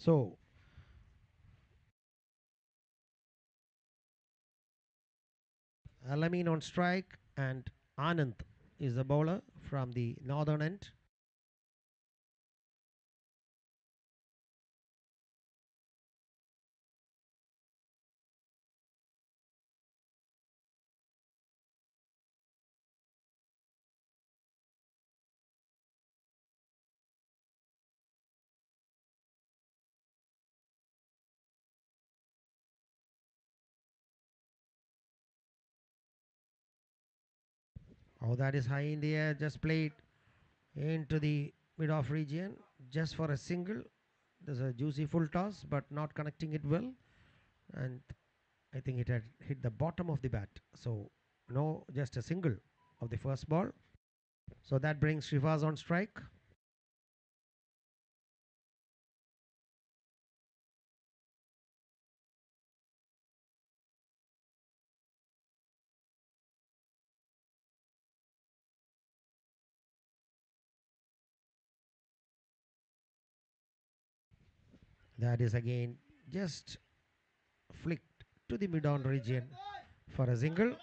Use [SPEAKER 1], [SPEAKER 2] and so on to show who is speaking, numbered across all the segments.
[SPEAKER 1] So Alamin on strike, and Anand is the bowler from the northern end. Oh, that is high in the air, just played into the mid-off region, just for a single. There's a juicy full toss, but not connecting it well, and I think it had hit the bottom of the bat. So no, just a single of the first ball. So that brings Shrivas on strike. That is again just flicked to the mid-on region for a single.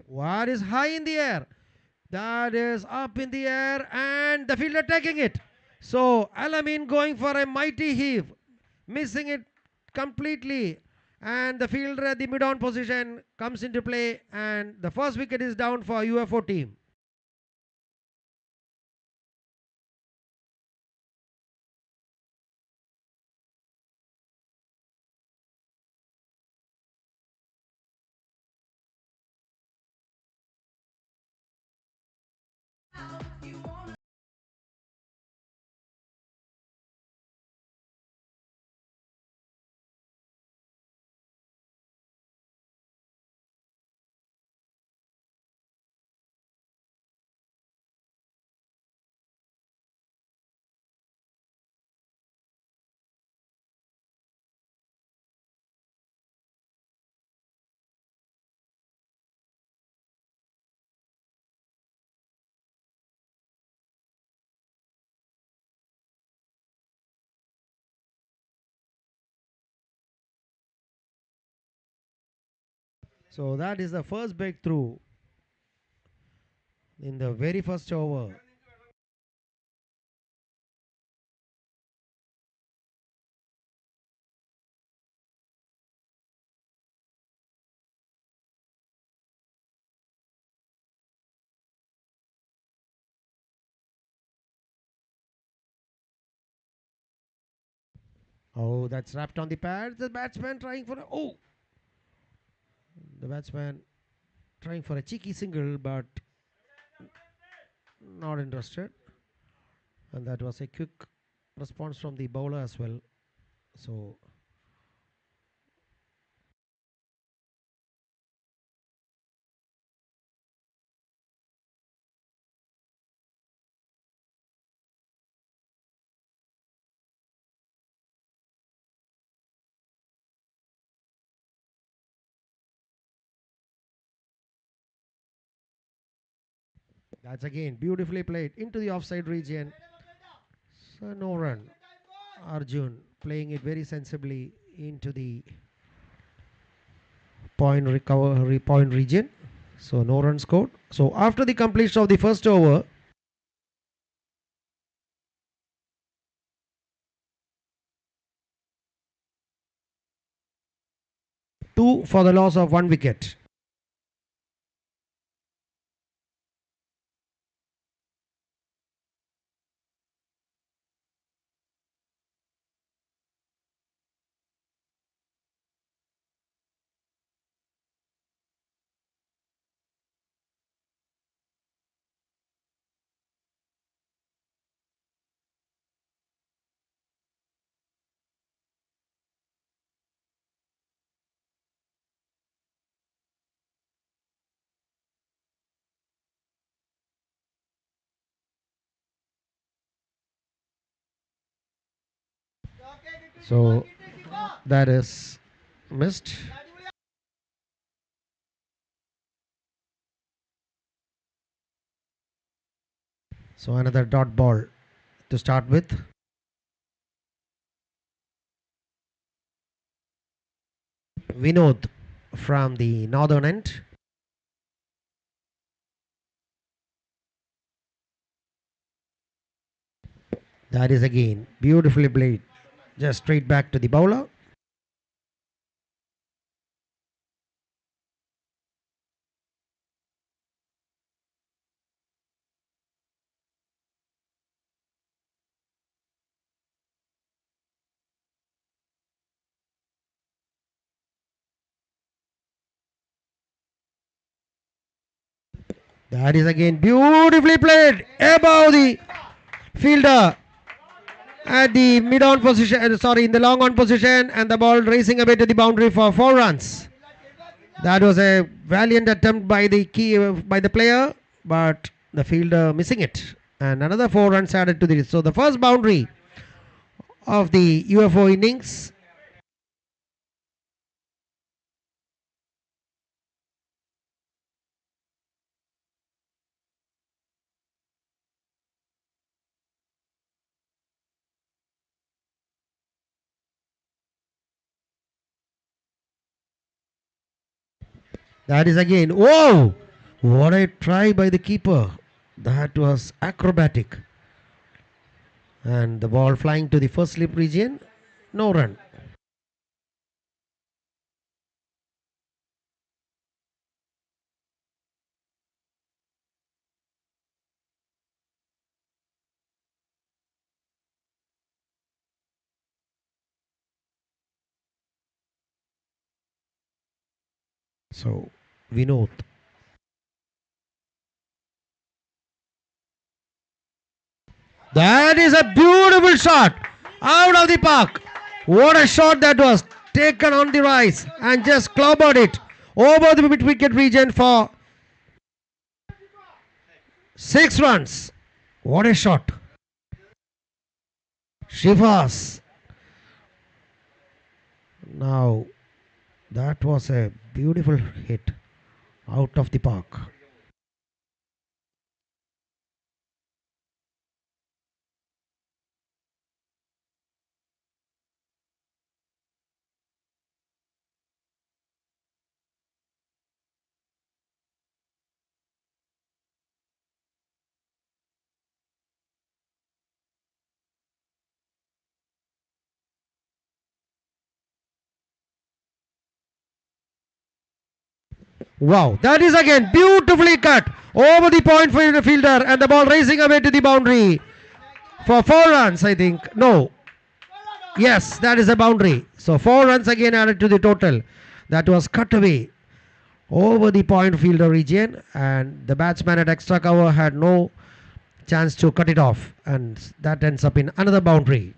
[SPEAKER 1] What is high in the air? That is up in the air, and the fielder taking it. So Alamin going for a mighty heave, missing it completely. And the fielder at the mid-on position comes into play, and the first wicket is down for UFO team. So that is the first breakthrough in the very first over. Oh, that's wrapped on the pad. The batsman trying for the batsman trying for a cheeky single, but not interested. And that was a quick response from the bowler as well. So that's again beautifully played into the offside region. So no run. Arjun playing it very sensibly into the point recovery point region. So no run scored. So after the completion of the first over, two for the loss of one wicket. So that is missed. So another dot ball to start with. Vinod from the northern end. That is again beautifully played. Just straight back to the bowler. That is again beautifully played above the fielder at the mid on position, sorry, in the long on position, and the ball racing away to the boundary for 4 runs. That was a valiant attempt by the by the player, but the fielder missing it, and another 4 runs added to this. So the first boundary of the UFO innings. That is again, whoa! What a try by the keeper. That was acrobatic. And the ball flying to the first slip region. No run. So, Vinod. That is a beautiful shot out of the park. What a shot that was. Taken on the rise and just clobbered it over the mid wicket region for 6 runs. What a shot. Shivas. Now, that was a beautiful hit out of the park. Wow, that is again beautifully cut over the point for the fielder, and the ball racing away to the boundary for 4 runs, I think. No, yes, that is a boundary. So 4 runs again added to the total. That was cut away over the point fielder region, and the batsman at extra cover had no chance to cut it off, and that ends up in another boundary.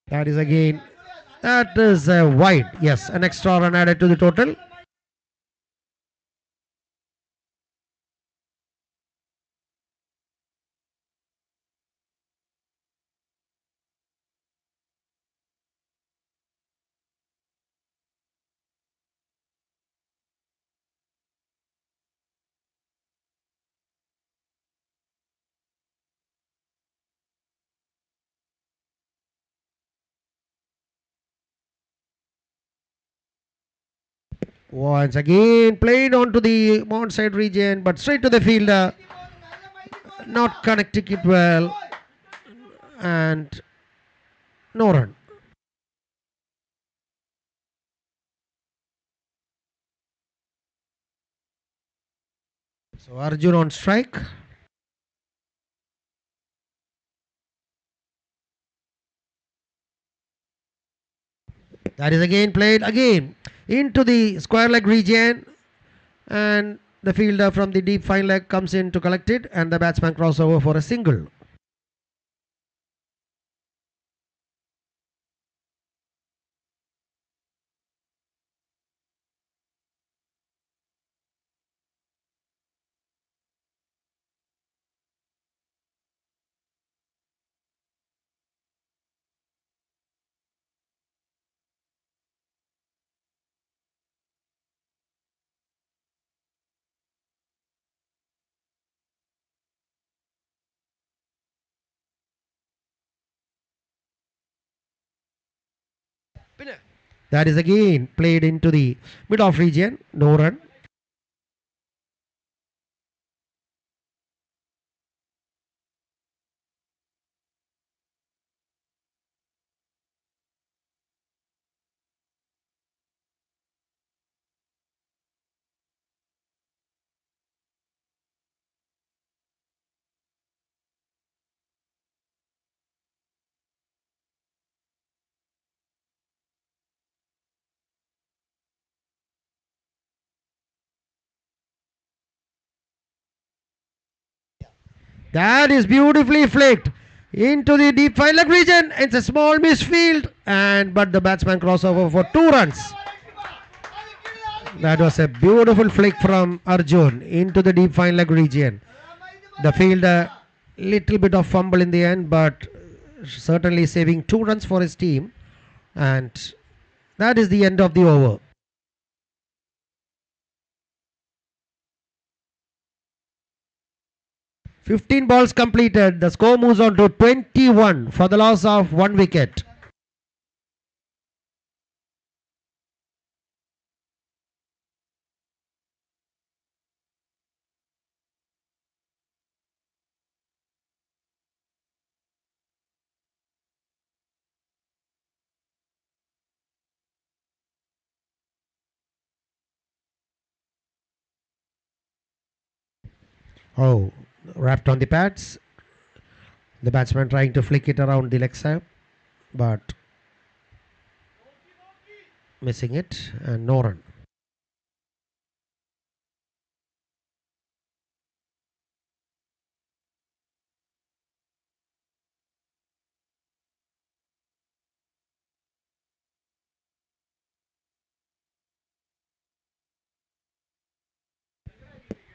[SPEAKER 1] That is again, that is wide. Yes, an extra run added to the total. Once again played onto the Mount side region, but straight to the fielder, not connecting it well, and no run. So Arjun on strike. That is again played again into the square leg region, and the fielder from the deep fine leg comes in to collect it, and the batsman crossover for a single. That is again played into the mid off region, no run. That is beautifully flicked into the deep fine leg region. It's a small misfield, and but the batsman crossover for 2 runs. That was a beautiful flick from Arjun into the deep fine leg region. The fielder little bit of fumble in the end, but certainly saving 2 runs for his team, and that is the end of the over. 15 balls completed. The score moves on to 21 for the loss of 1 wicket. Oh, wrapped on the pads. The batsman trying to flick it around the leg side, but missing it, and no run.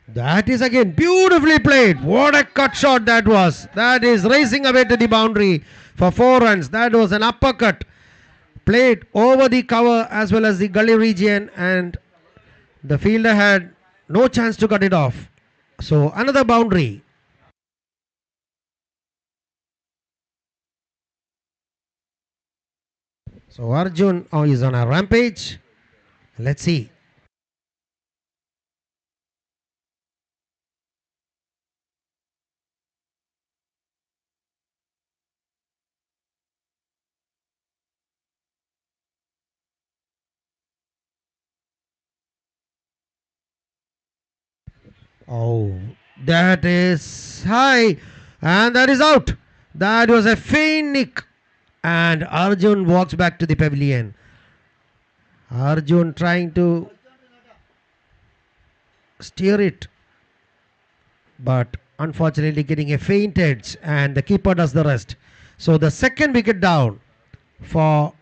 [SPEAKER 1] That is again beautifully played. What a cut shot that was. That is racing away to the boundary for 4 runs. That was an uppercut played over the cover as well as the gully region, and the fielder had no chance to cut it off. So another boundary. So Arjun is on a rampage. Let's see. Oh, that is high, and that is out. That was a faint nick, and Arjun walks back to the pavilion. Arjun trying to steer it, but unfortunately getting a faint edge, and the keeper does the rest. So the second wicket down for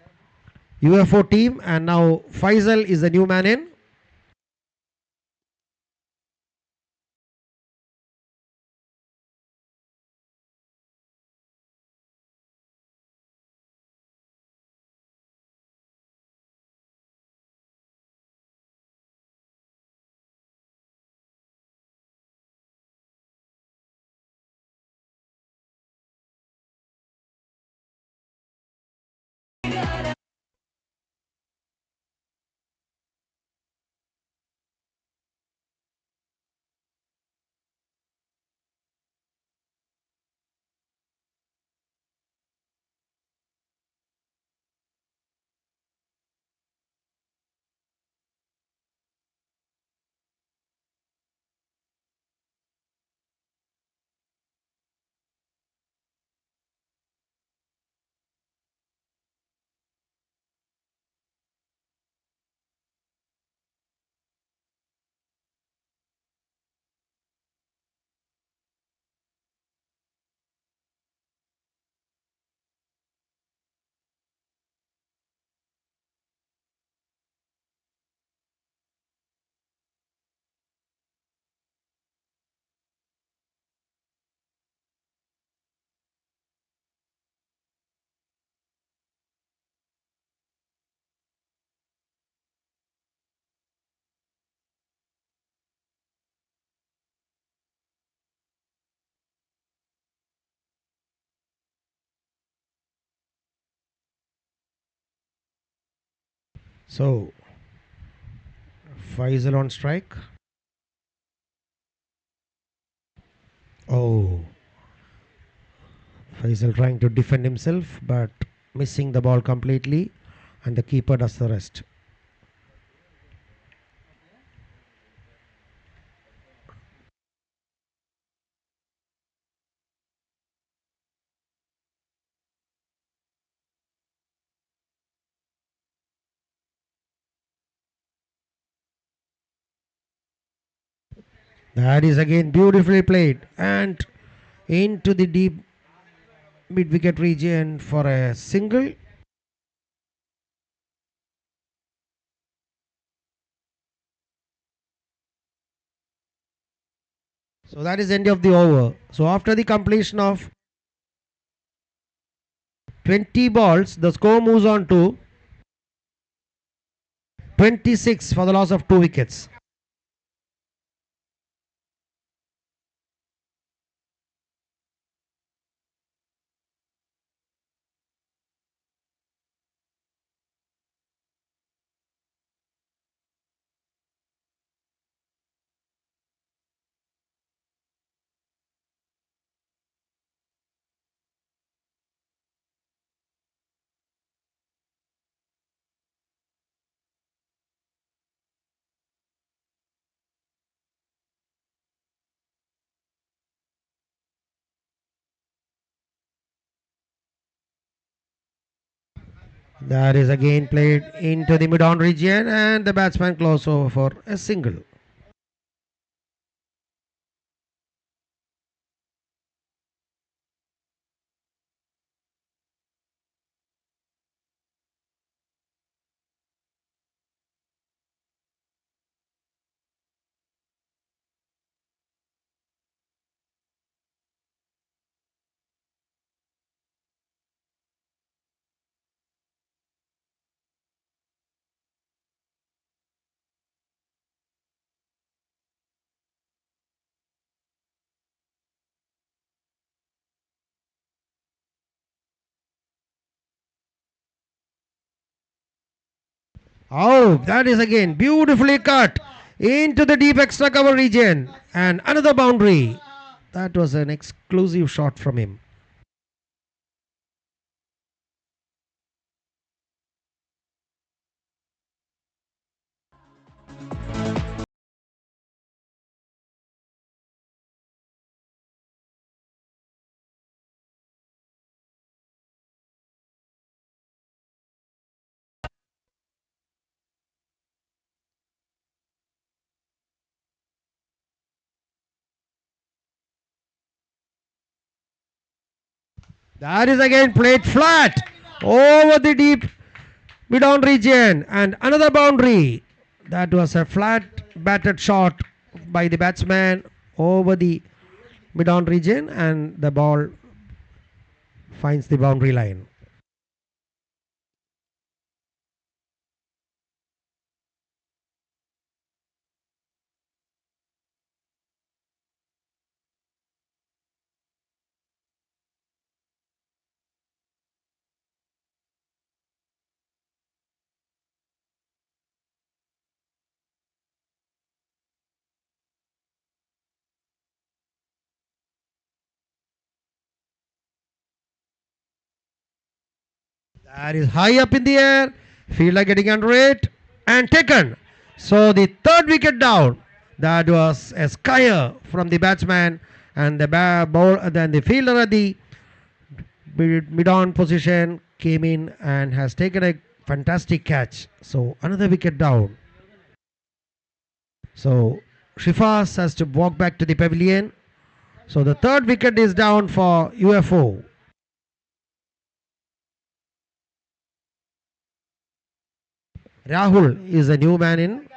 [SPEAKER 1] UFO team, and now Faisal is the new man in. So Faisal on strike. Oh, Faisal trying to defend himself but missing the ball completely, and the keeper does the rest. That is again beautifully played and into the deep mid wicket region for a single. So that is end of the over. So after the completion of 20 balls, the score moves on to 26 for the loss of 2 wickets. That is again played into the mid-on region and the batsman close over for a single. Oh, that is again beautifully cut into the deep extra cover region and another boundary. That was an exclusive shot from him. That is again played flat over the deep mid-on region and another boundary. That was a flat batted shot by the batsman over the mid-on region and the ball finds the boundary line. That is high up in the air. Fielder getting under it and taken. So the third wicket down. That was a skyer from the batsman and the ball. Then the fielder at the mid-on position came in and has taken a fantastic catch. So another wicket down. So Shifas has to walk back to the pavilion. So the third wicket is down for UFO. Rahul is a new man in.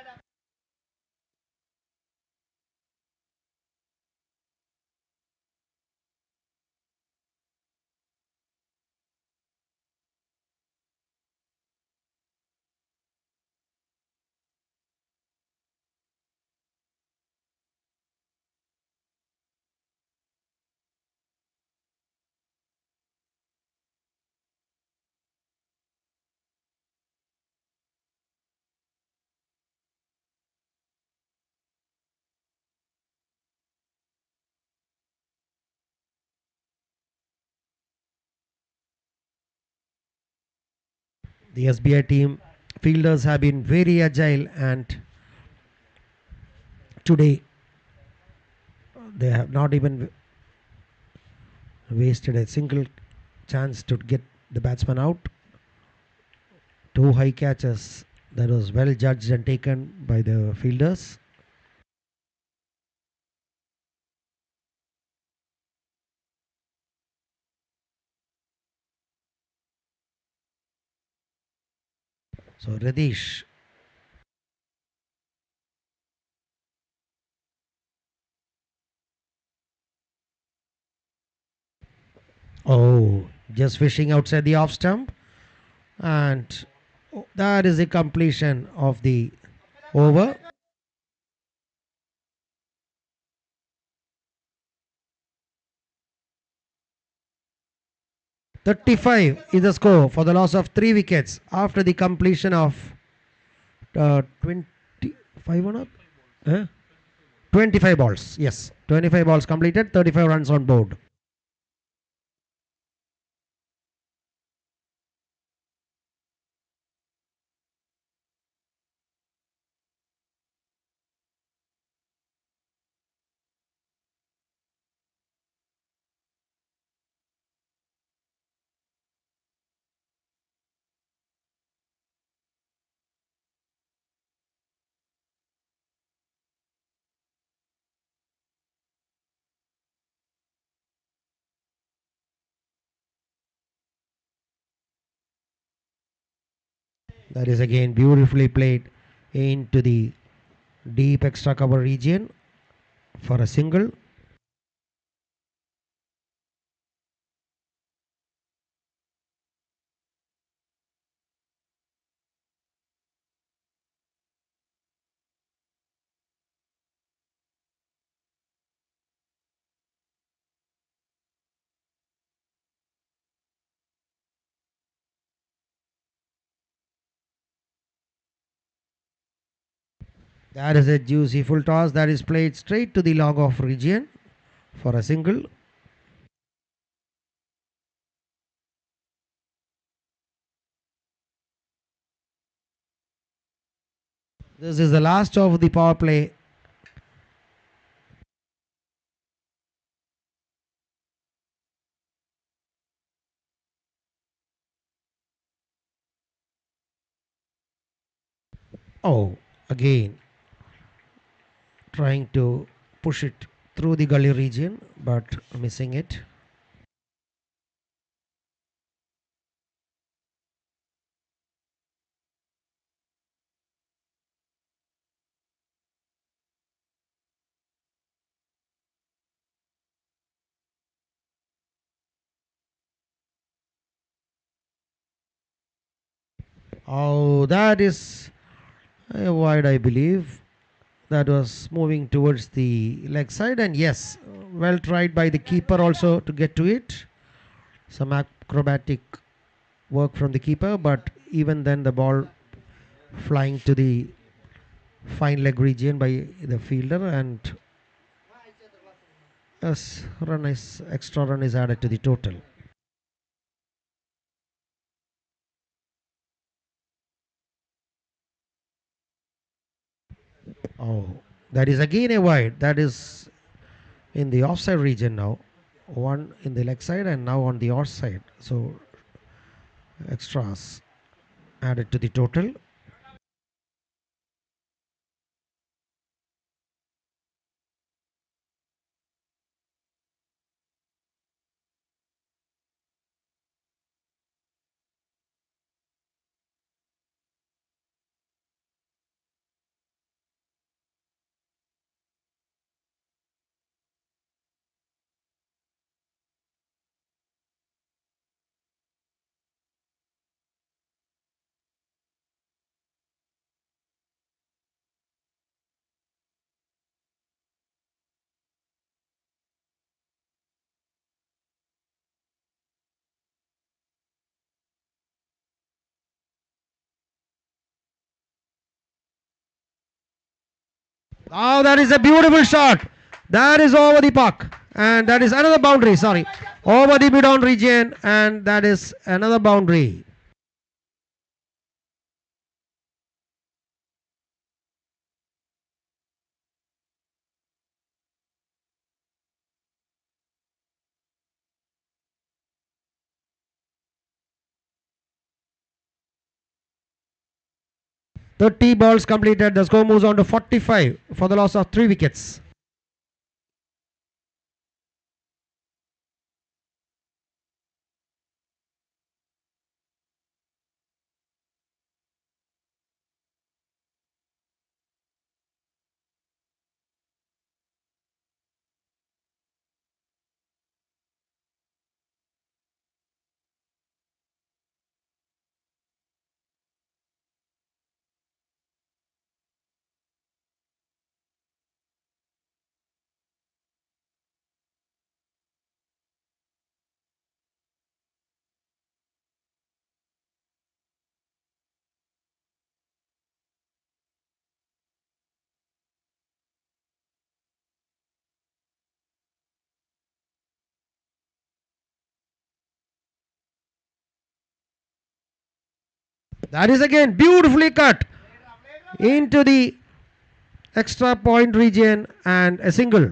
[SPEAKER 1] The SBI team fielders have been very agile, and today they have not even wasted a single chance to get the batsman out. Two high catches that was well judged and taken by the fielders. So Radish. Oh, just fishing outside the off stump, and that is the completion of the over. 35 is the score for the loss of 3 wickets after the completion of 25 or not? Huh? 25 balls. Yes, 25 balls completed, 35 runs on board. That is again beautifully played into the deep extra cover region for a single. That is a juicy full toss that is played straight to the log off region for a single. This is the last of the power play. Oh, again trying to push it through the gully region but missing it. Oh, that is wide, I believe. That was moving towards the leg side, and yes, well tried by the keeper also to get to it. Some acrobatic work from the keeper, but even then, the ball flying to the fine leg region by the fielder, and yes, extra run is added to the total. Oh, that is again a wide. That is in the offside region now. One in the leg side and now on the offside. So extras added to the total. Oh, that is a beautiful shot. That is over the puck. And that is another boundary. Sorry. Over the mid on region. And that is another boundary. 30 balls completed. The score moves on to 45 for the loss of 3 wickets. That is again beautifully cut into the extra point region and a single.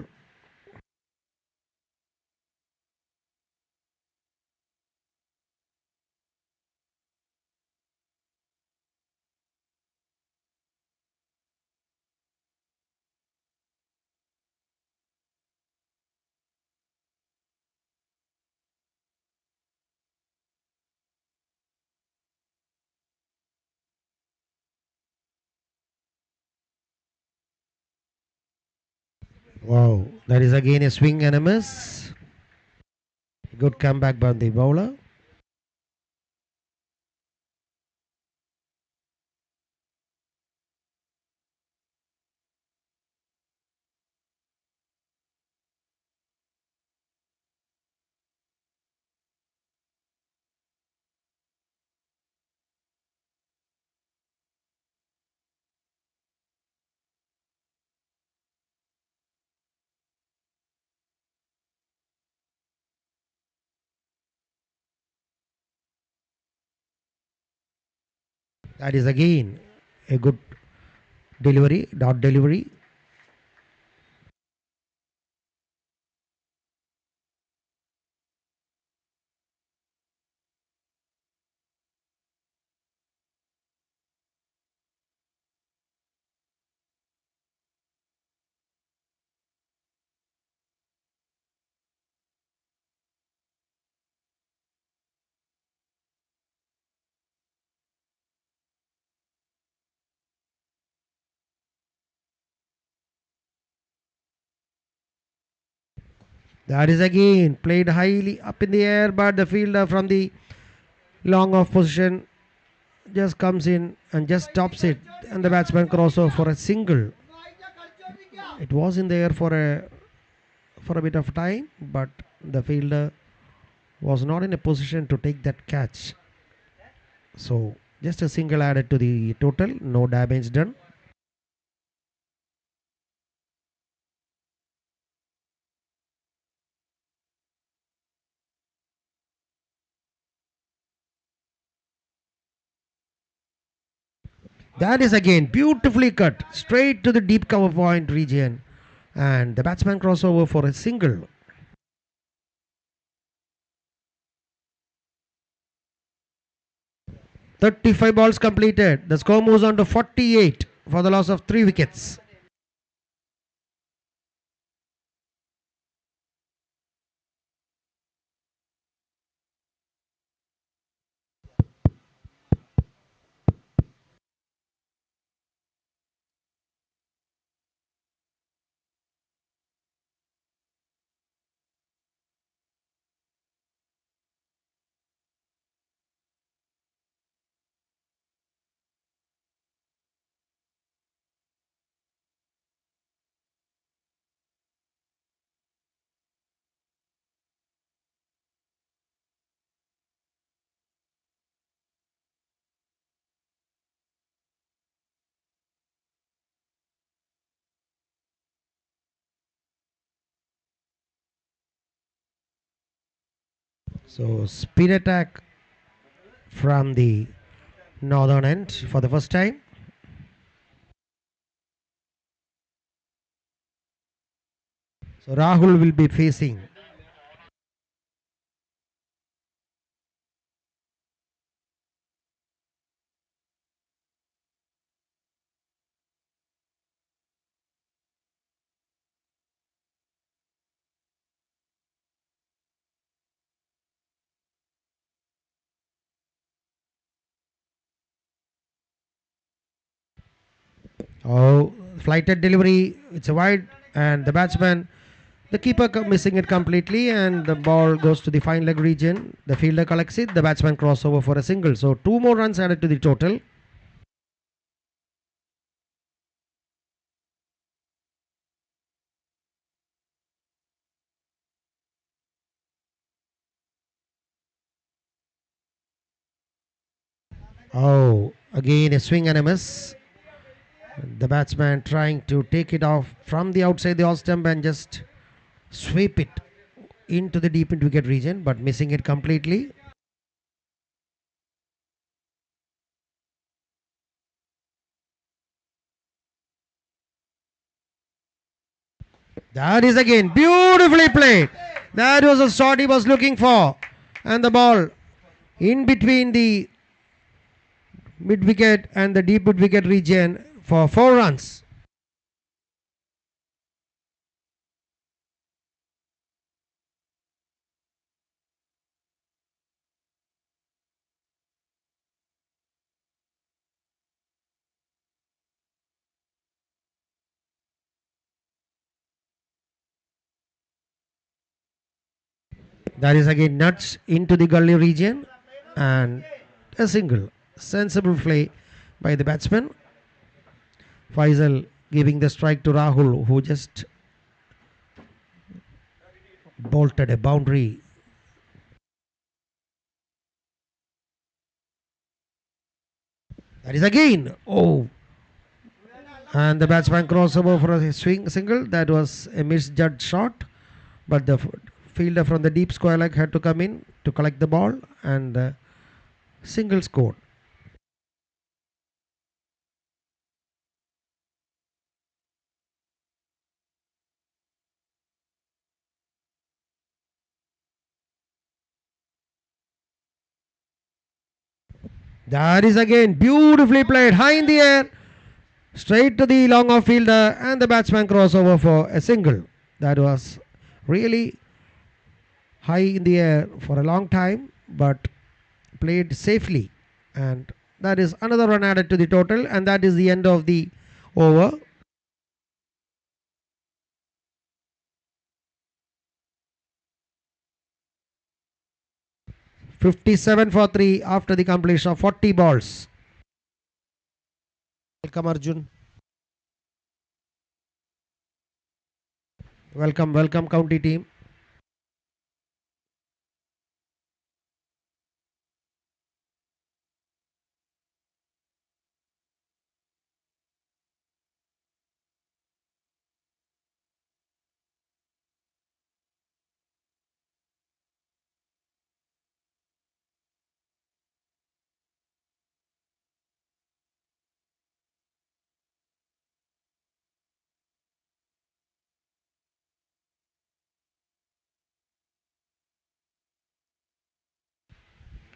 [SPEAKER 1] Wow, that is again a swing and a miss. Good comeback by the bowler. That is again a good delivery, dot delivery. That is again played highly up in the air, but the fielder from the long off position just comes in and just stops it, and the batsman crossover for a single. It was in the air for a bit of time, but the fielder was not in a position to take that catch. So just a single added to the total, no damage done. That is again beautifully cut straight to the deep cover point region, and the batsman crossover for a single. 35 balls completed. The score moves on to 48 for the loss of 3 wickets. So speed attack from the northern end for the first time. So Rahul will be facing. Oh, flighted delivery. It's a wide, and the batsman, the keeper missing it completely, and the ball goes to the fine leg region. The fielder collects it. The batsman crossover for a single. So two more runs added to the total. Oh, again a swing and a miss. The batsman trying to take it off from the outside the off stump and just sweep it into the deep wicket region, but missing it completely. That is again beautifully played. That was a shot he was looking for, and the ball in between the mid wicket and the deep mid wicket region for 4 runs. That is again nuts into the gully region and a single. Sensible play by the batsman. Faisal giving the strike to Rahul, who just bolted a boundary. That is again. Oh, and the batsman crossover for a swing single. That was a misjudged shot, but the fielder from the deep square leg had to come in to collect the ball, and single scored. That is again beautifully played, high in the air, straight to the long off fielder, and the batsman crossover for a single. That was really high in the air for a long time, but played safely. And that is another run added to the total, and that is the end of the over. 57 for 3 after the completion of 40 balls. Welcome, Arjun. Welcome, welcome, county team.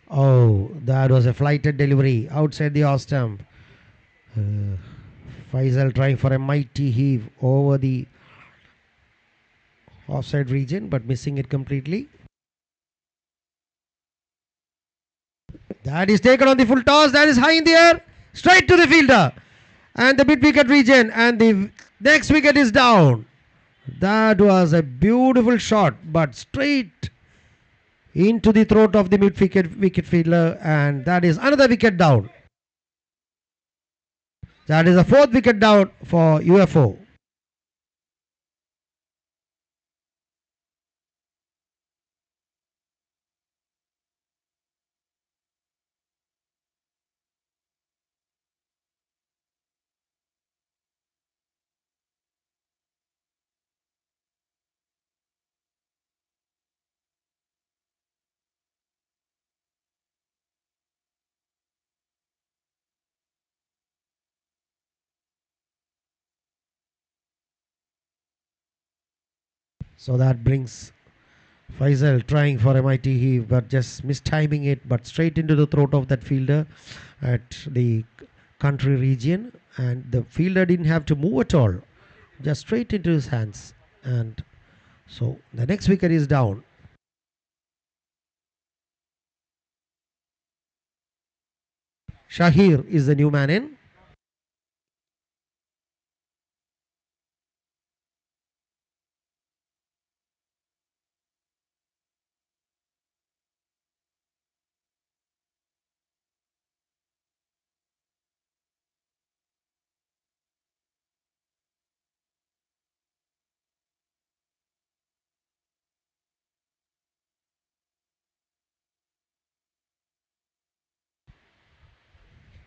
[SPEAKER 1] Oh, that was a flighted delivery outside the off stump. Uh, Faisal trying for a mighty heave over the offside region, but missing it completely. That is taken on the full toss. That is high in the air, straight to the fielder, and the mid wicket region, and the next wicket is down. That was a beautiful shot, but straight into the throat of the mid wicket fielder, and that is another wicket down. That is a fourth wicket down for UFO. So that brings Faisal trying for a mighty heave, but just mistiming it, but straight into the throat of that fielder at the country region. And the fielder didn't have to move at all, just straight into his hands. And so the next wicket is down. Shahir is the new man in.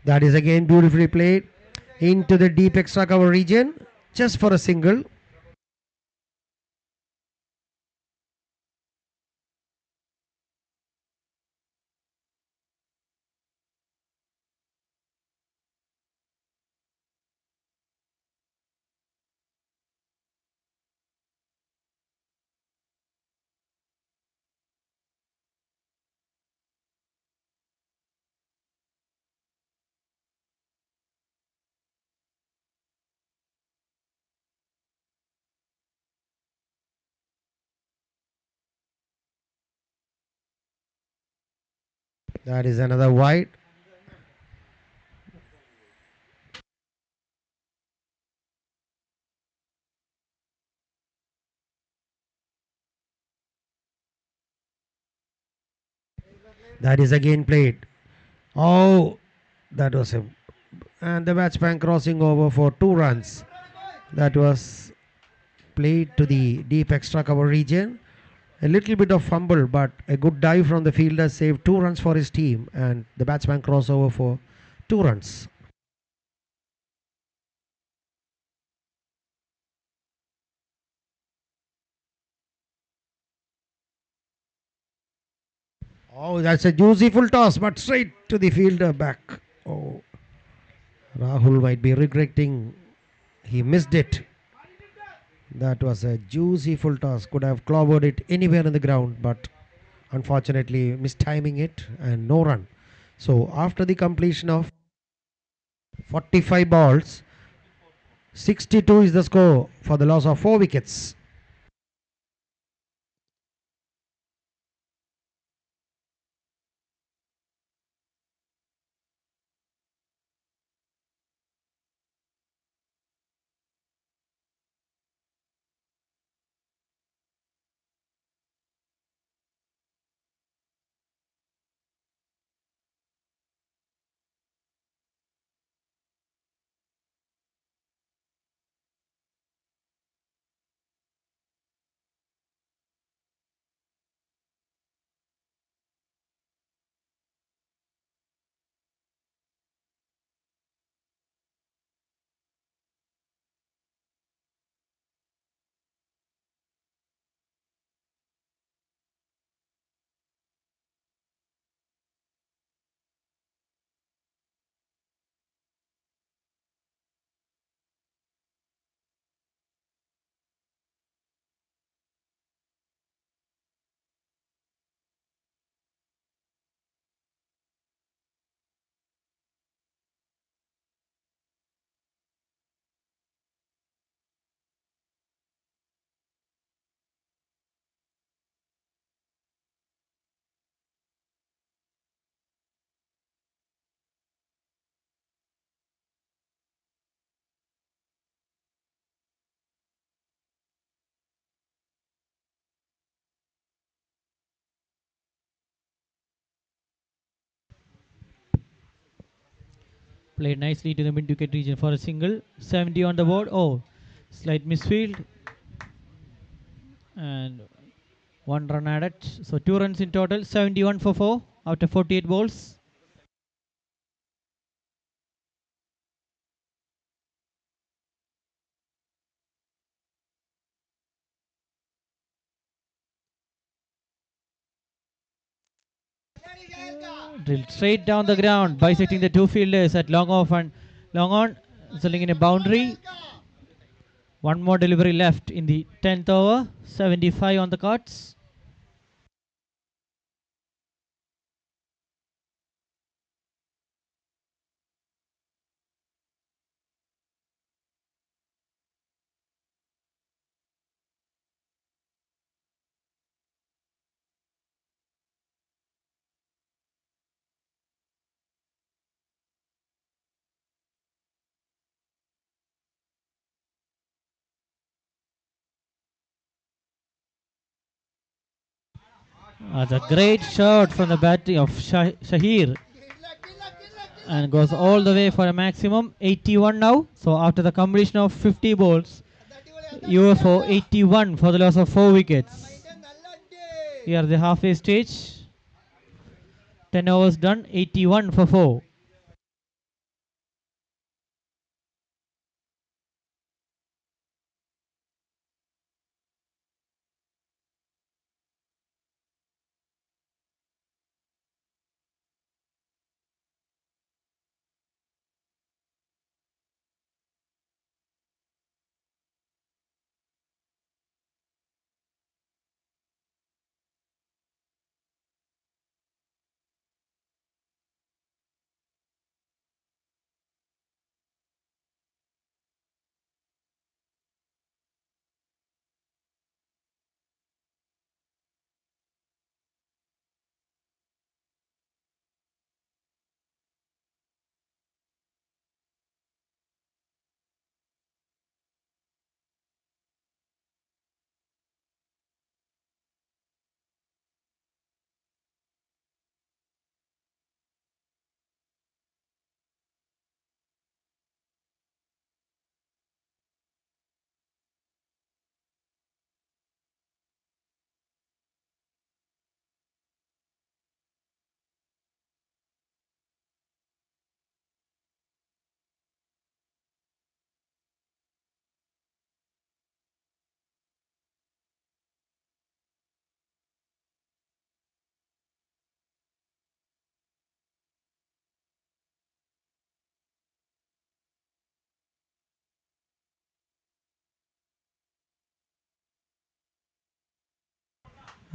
[SPEAKER 1] That is again beautifully played into the deep extra cover region just for a single. That is another wide. That is again played. Oh, that was a. And the batsman crossing over for 2 runs. That was played to the deep extra cover region. A little bit of fumble, but a good dive from the fielder saved 2 runs for his team, and the batsman crossover for 2 runs. Oh, that's a juicy full toss, but straight to the fielder back. Oh, Rahul might be regretting he missed it. That was a juicy full toss. Could have clobbered it anywhere in the ground, but unfortunately mistiming it and no run. So after the completion of 45 balls, 62 is the score for the loss of 4 wickets.
[SPEAKER 2] Played nicely to the mid-wicket region for a single. 70 on the board. Oh, slight misfield. And 1 run added. So 2 runs in total. 71 for 4 after 48 balls. Drilled straight down the ground, bisecting the two fielders at long off and long on, resulting in a boundary. One more delivery left in the 10th over. 75 on the cards. That's a great shot from the batting of Shahir, and goes all the way for a maximum 81 now. So after the completion of 50 balls, UFO 81 for the loss of 4 wickets. Here the halfway stage. 10 overs done, 81 for 4.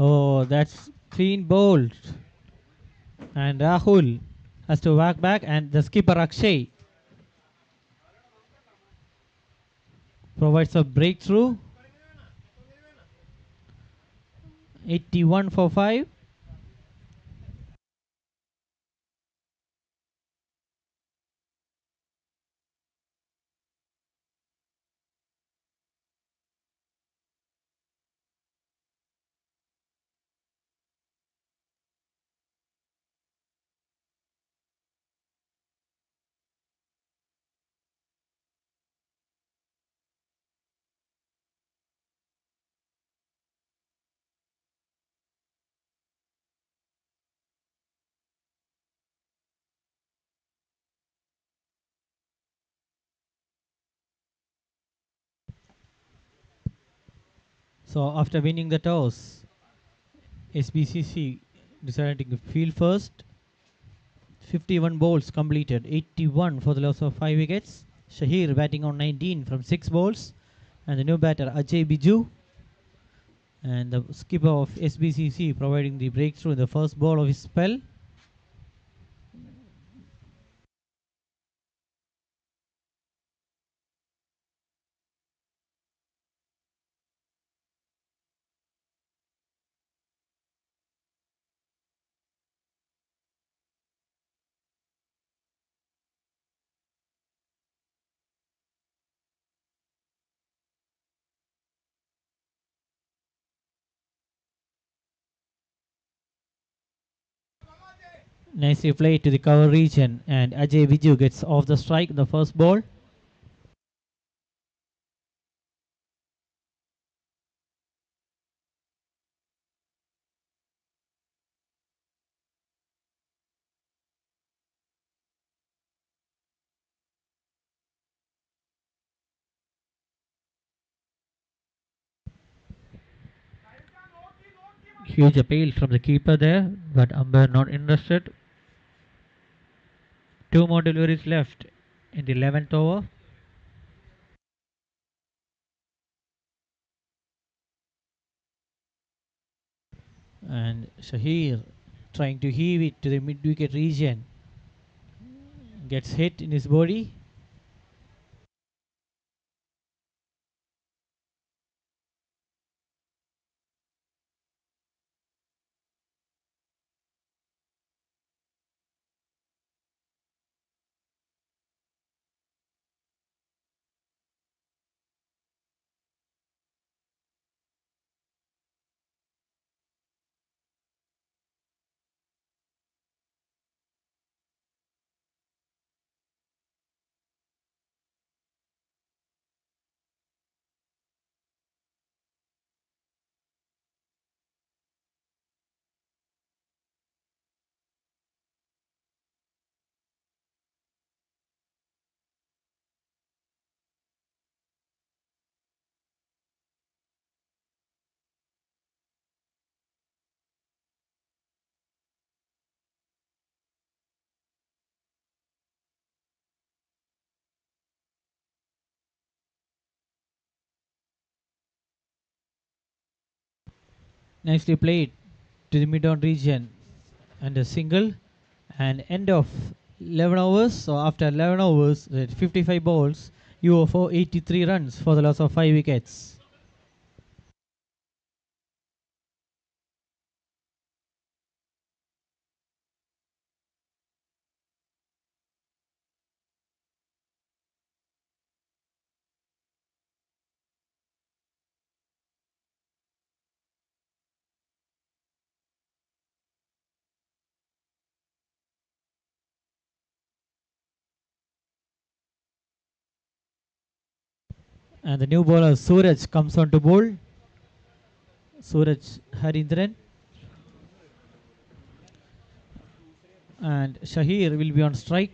[SPEAKER 2] Oh, that's clean bowled. And Rahul has to whack back, and the skipper Akshay provides a breakthrough. 81 for 5. So after winning the toss, SBCC decided to field first. 51 balls completed, 81 for the loss of 5 wickets. Shahir batting on 19 from 6 balls. And the new batter Ajay Biju. And the skipper of SBCC providing the breakthrough in the first ball of his spell. Nicely played to the cover region, and Ajay Biju gets off the strike in the first ball. Huge appeal from the keeper there, but umpire not interested. Two more deliveries left in the 11th over. And Shahir trying to heave it to the mid wicket region. Gets hit in his body. Nicely played to the mid-on region. And a single. And end of 11 overs. So after 11 overs, 55 balls, you owe for 83 runs for the loss of 5 wickets. And the new bowler Suraj comes on to bowl. Suraj Harindran. And Shahir will be on strike.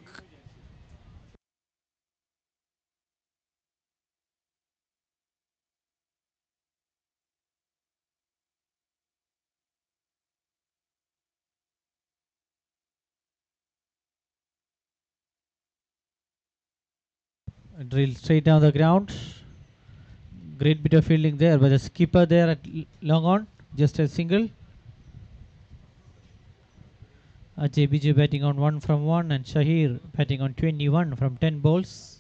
[SPEAKER 2] Drill straight down the ground. Great bit of fielding there by the skipper there at long on. Just a single. Ajay Biju batting on 1 from 1 and Shahir batting on 21 from 10 balls.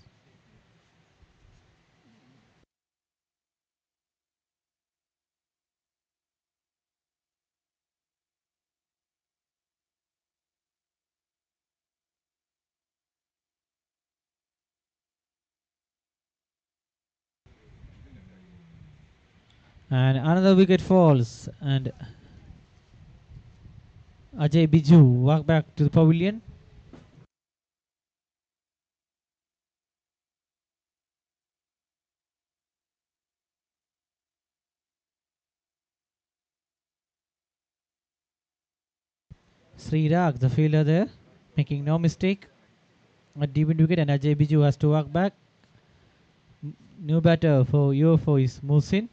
[SPEAKER 2] And another wicket falls and Ajay Biju walk back to the pavilion. Sri Rag, the fielder there, making no mistake. A deep wicket and Ajay Biju has to walk back. New batter for UFO is Musin.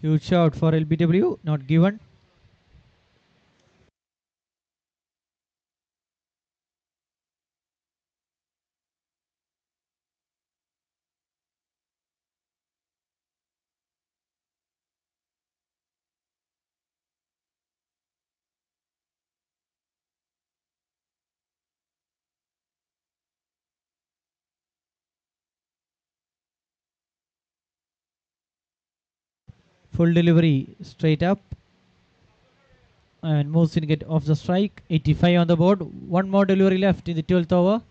[SPEAKER 2] Huge shot for LBW, not given. Full delivery straight up. And Mohsin get off the strike. 85 on the board. One more delivery left in the 12th over.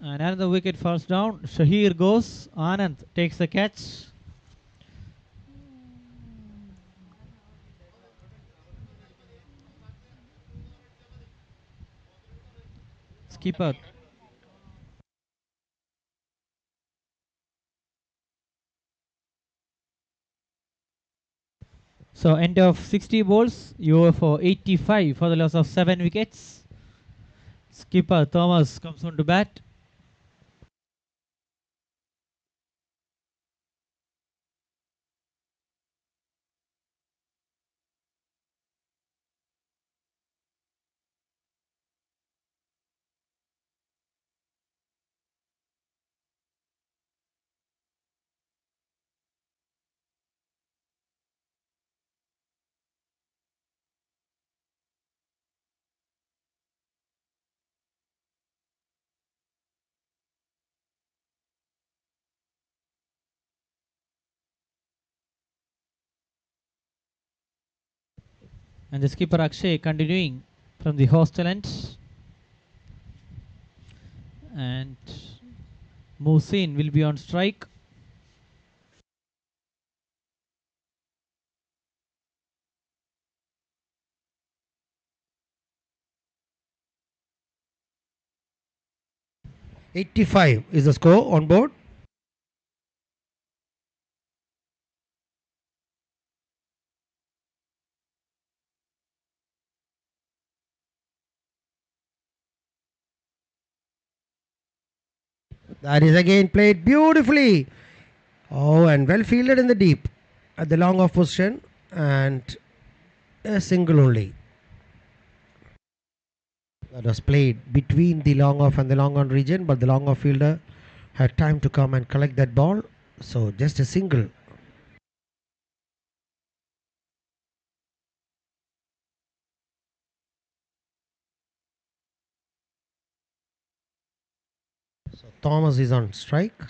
[SPEAKER 2] And another wicket falls down. Shahir goes. Anand takes the catch. Skipper. So end of 60 balls. UFO 85 for the loss of 7 wickets. Skipper Thomas comes on to bat. And the skipper Akshay continuing from the hostel end. And Musin will be on strike.
[SPEAKER 1] '85 is the score on board. That is again played beautifully. Oh, and well fielded in the deep at the long off position, and a single only. That was played between the long off and the long on region, but the long off fielder had time to come and collect that ball. So just a single. So Thomas is on strike.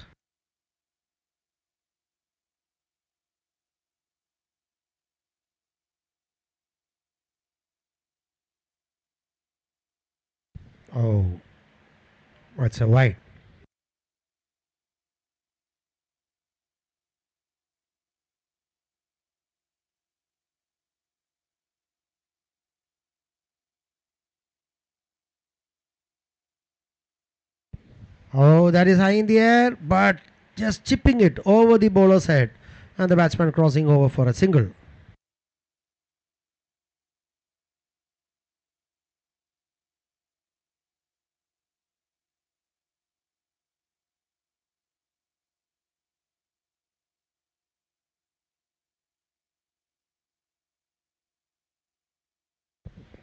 [SPEAKER 1] Oh, that's a wide. Oh, that is high in the air, but just chipping it over the bowler's head, and the batsman crossing over for a single.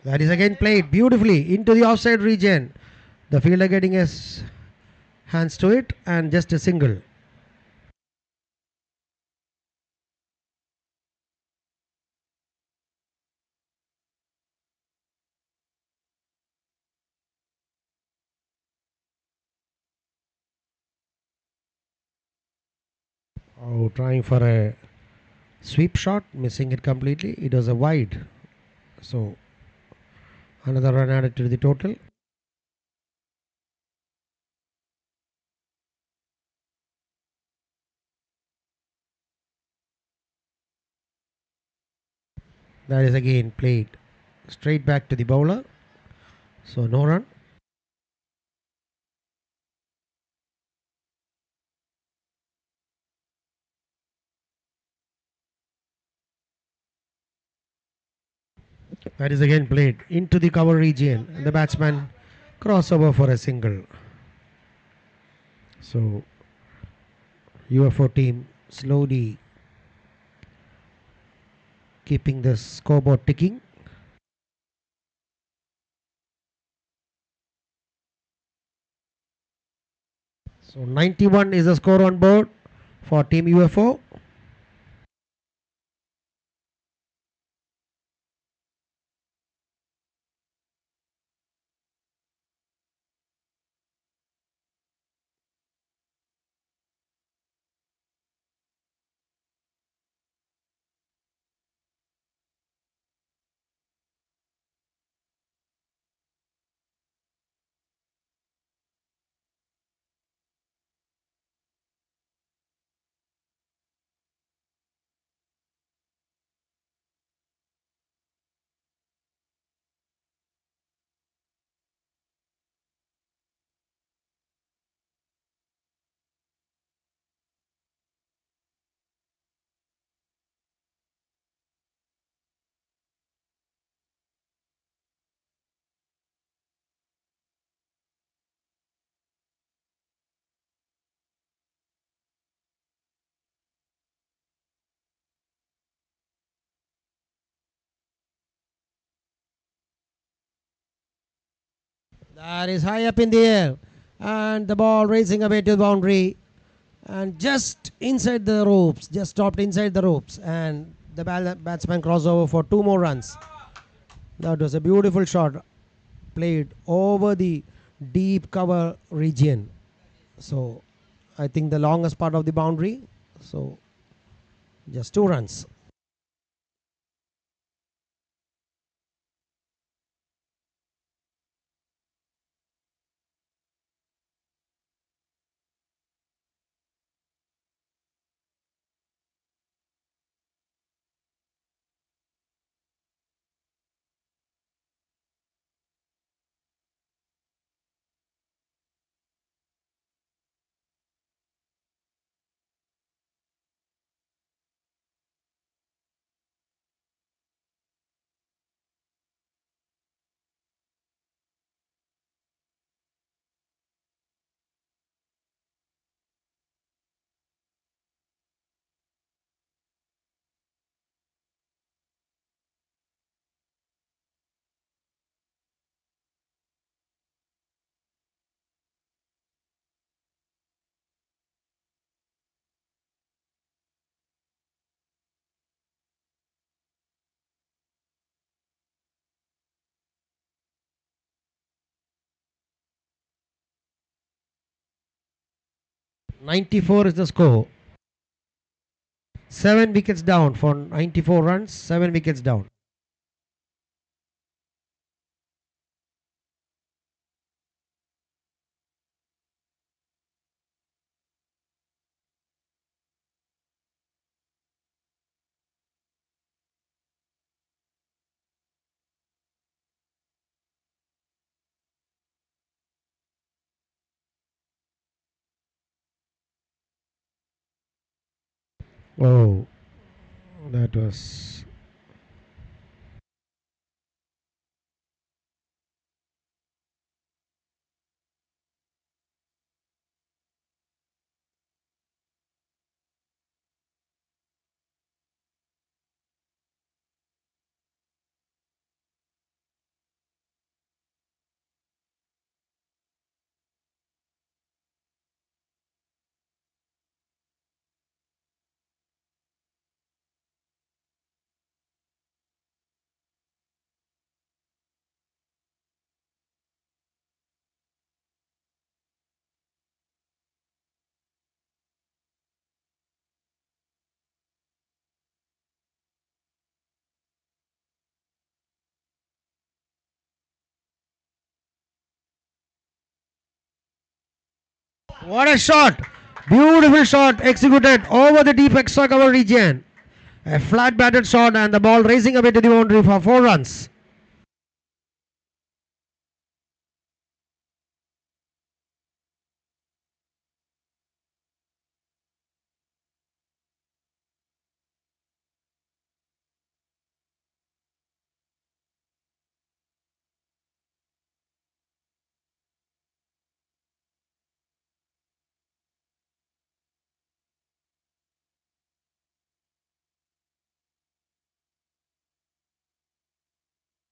[SPEAKER 1] That is again played beautifully into the offside region. The fielder getting his hands to it, and just a single. Oh, trying for a sweep shot, missing it completely. It was a wide. So another run added to the total. That is again played straight back to the bowler. So no run. That is again played into the cover region, and the batsman crossover for a single. So UFO team slowly keeping the scoreboard ticking. So 91 is the score on board for Team UFO. That is high up in the air, and the ball racing away to the boundary, and just inside the ropes, just stopped inside the ropes, and the batsman crossover for two more runs. That was a beautiful shot played over the deep cover region. So I think the longest part of the boundary. So just two runs. 94 is the score. 7 wickets down for 94 runs. 7 wickets down. Oh, that was. What a shot! Beautiful shot executed over the deep extra cover region. A flat batted shot and the ball racing away to the boundary for 4 runs.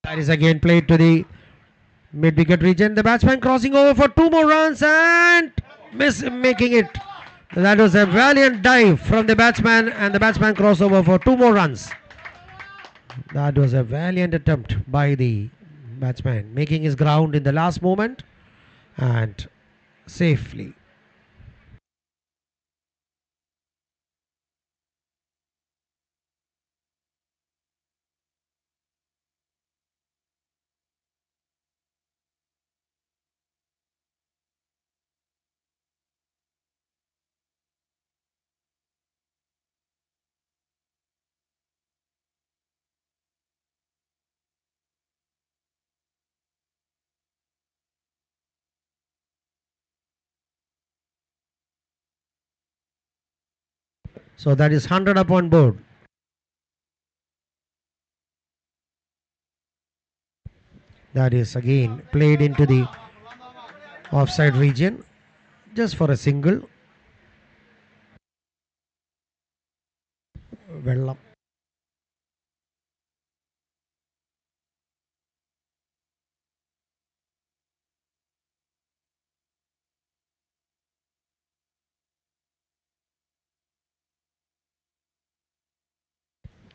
[SPEAKER 1] That is again played to the mid wicket region. The batsman crossing over for 2 more runs and making it. That was a valiant dive from the batsman and the batsman crossover for 2 more runs. That was a valiant attempt by the batsman, making his ground in the last moment and safely. So that is 100 up on board. That is again played into the offside region just for a single. Well,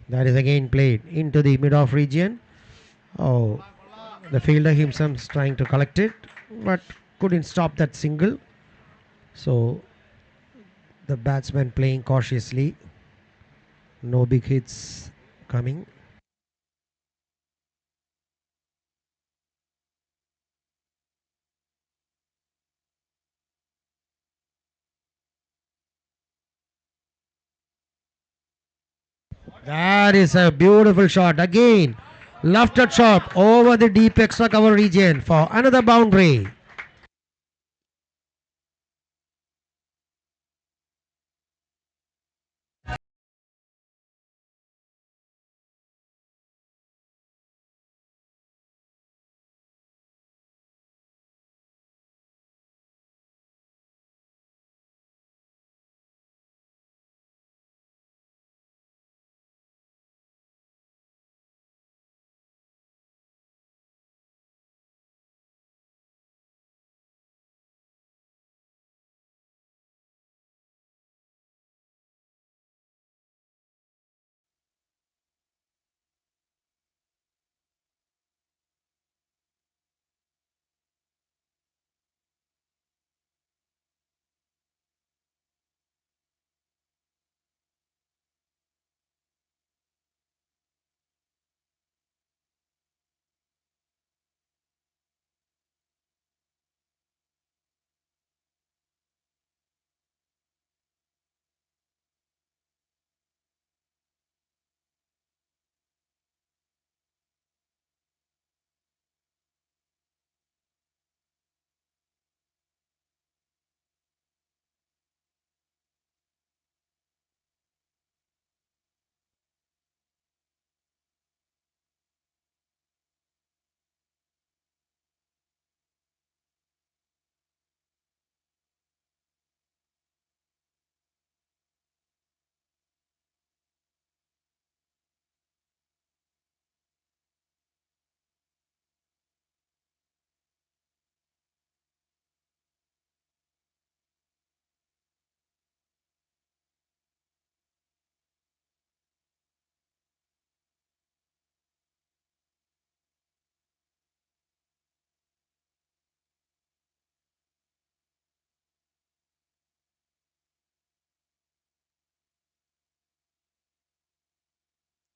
[SPEAKER 1] that is again played into the mid-off region. Oh, the fielder himself is trying to collect it, but couldn't stop that single. So the batsman playing cautiously. No big hits coming. That is a beautiful shot again. Lofted shot over the deep extra cover region for another boundary.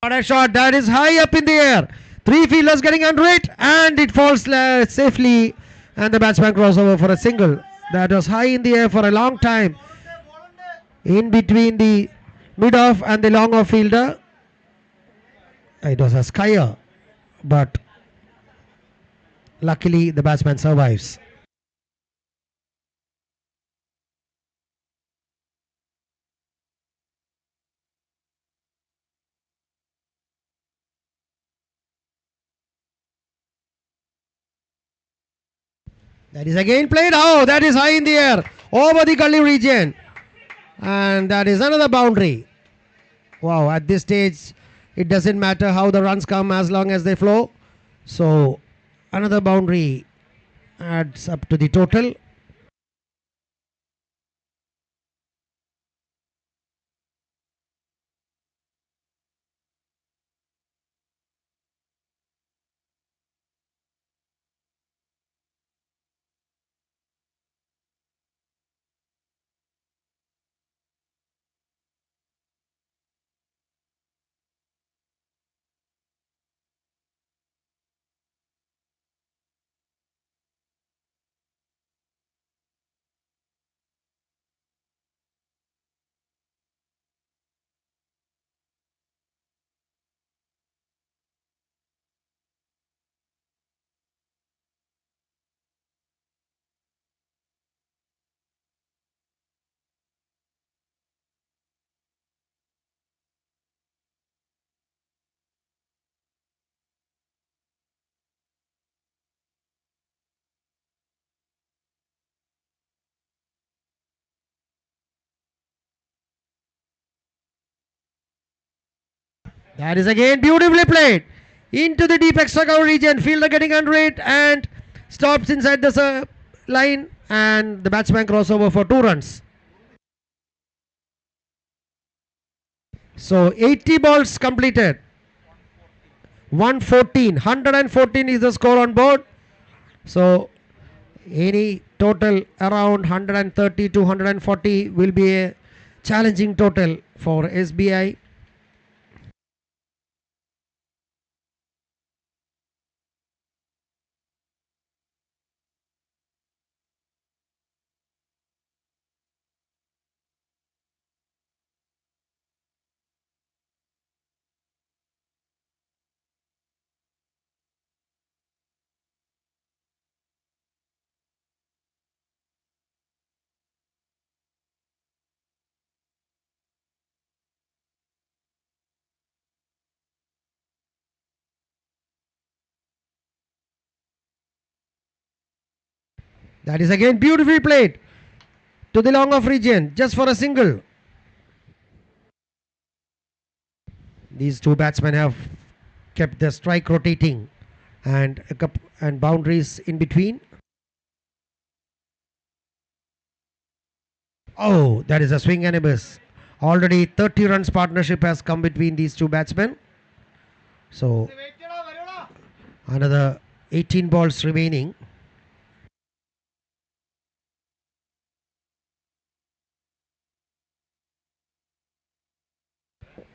[SPEAKER 1] What a shot. That is high up in the air. Three fielders getting under it, and it falls safely, and the batsman crossover for a single. That was high in the air for a long time, in between the mid-off and the long-off fielder. It was a skyer, but luckily the batsman survives. That is again played. Oh, that is high in the air over the gully region, and that is another boundary. Wow, at this stage it doesn't matter how the runs come as long as they flow. So another boundary adds up to the total. That is again beautifully played into the deep extra cover region. Fielder getting under it and stops inside the line, and the batsman crossover for 2 runs. So 80 balls completed. 114 is the score on board. So any total around 130 to 140 will be a challenging total for SBI. That is again beautifully played to the long off region just for a single. These 2 batsmen have kept the strike rotating and boundaries in between. Oh, that is a swing and a miss. Already 30 runs partnership has come between these 2 batsmen. So another 18 balls remaining.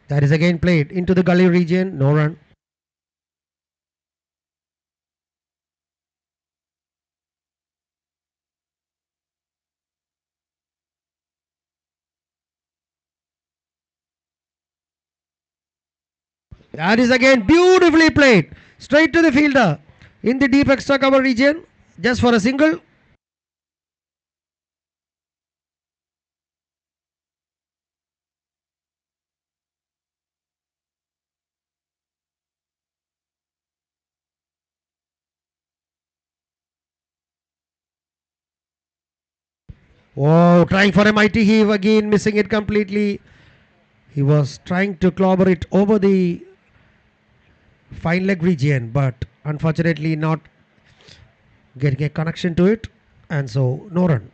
[SPEAKER 1] That is again played into the gully region. No run. That is again beautifully played straight to the fielder in the deep extra cover region just for a single. Oh, trying for a mighty heave again, missing it completely. He was trying to clobber it over the fine leg region, but unfortunately not getting a connection to it, and so no run.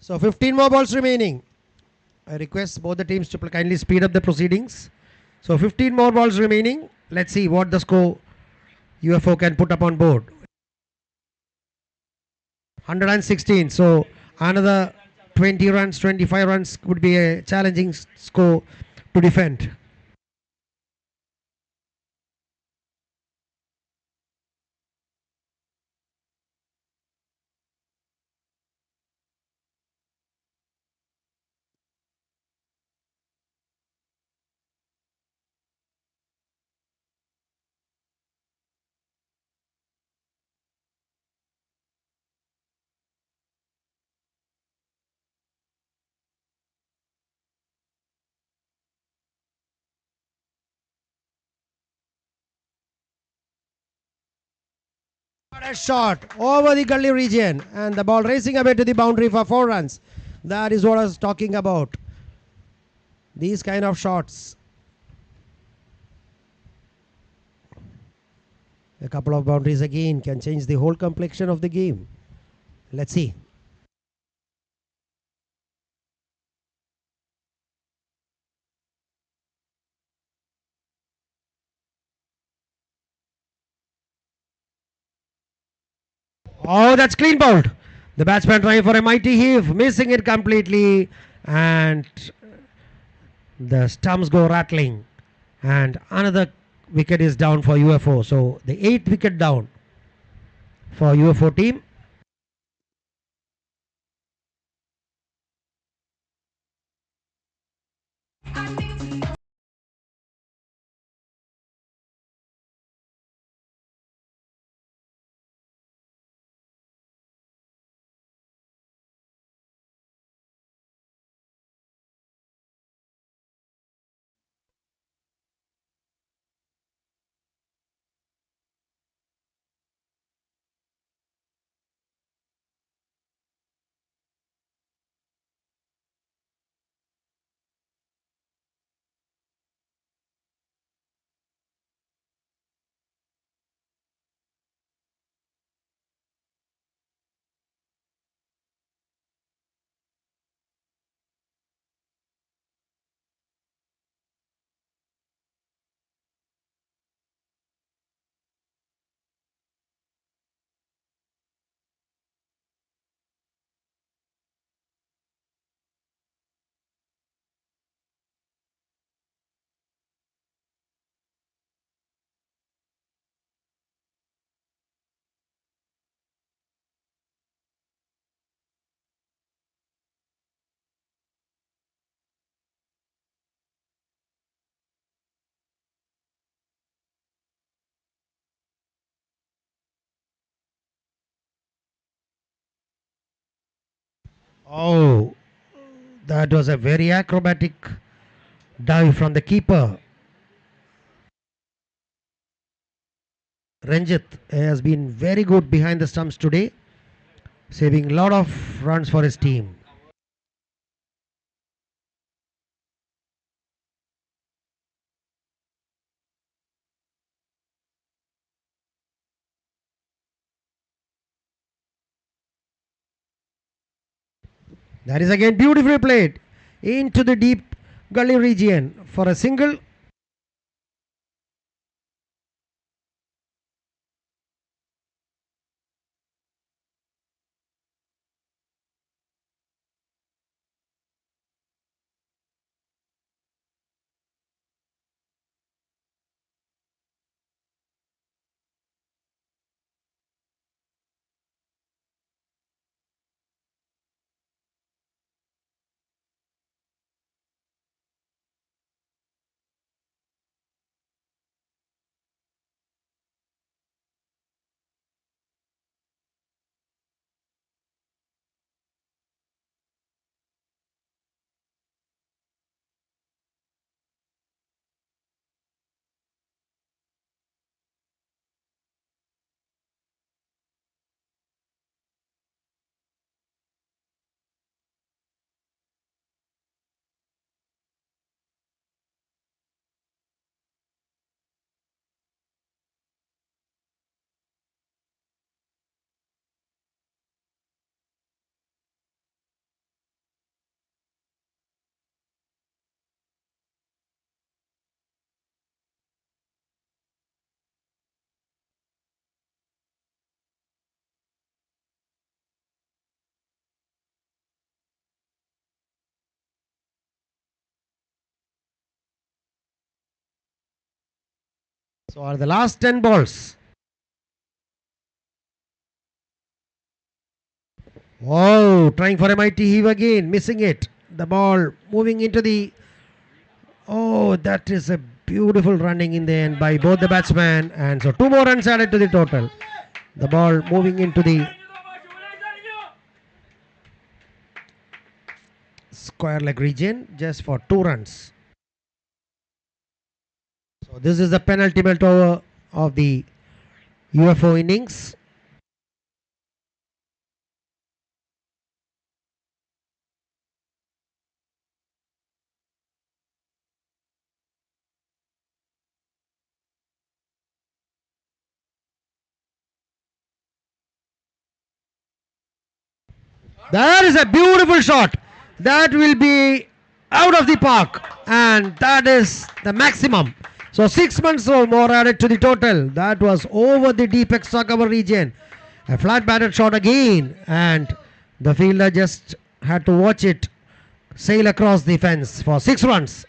[SPEAKER 1] So 15 more balls remaining. I request both the teams to kindly speed up the proceedings. So 15 more balls remaining. Let's see what the score UFO can put up on board. 116. So another 20 runs, 25 runs would be a challenging score to defend. A shot over the gully region and the ball racing away to the boundary for 4 runs. That is what I was talking about. These kind of shots. A couple of boundaries again can change the whole complexion of the game. Let's see. Oh, that's clean bowled. The batsman trying for a mighty heave, missing it completely, and the stumps go rattling. And another wicket is down for UFO. So the 8th wicket down for UFO team. Oh, that was a very acrobatic dive from the keeper. Ranjit has been very good behind the stumps today, saving a lot of runs for his team. That is again beautifully played into the deep gully region for a single. So are the last 10 balls. Oh, trying for a mighty heave again, missing it. The ball moving into the. Oh, that is a beautiful running in the end by both the batsmen. And so 2 more runs added to the total. The ball moving into the square leg region just for 2 runs. So this is the penultimate over of the UFO innings. That is a beautiful shot. That will be out of the park, and that is the maximum. So 6 months or more added to the total. That was over the deep extra cover region. A flat batted shot again, and the fielder just had to watch it sail across the fence for 6 runs.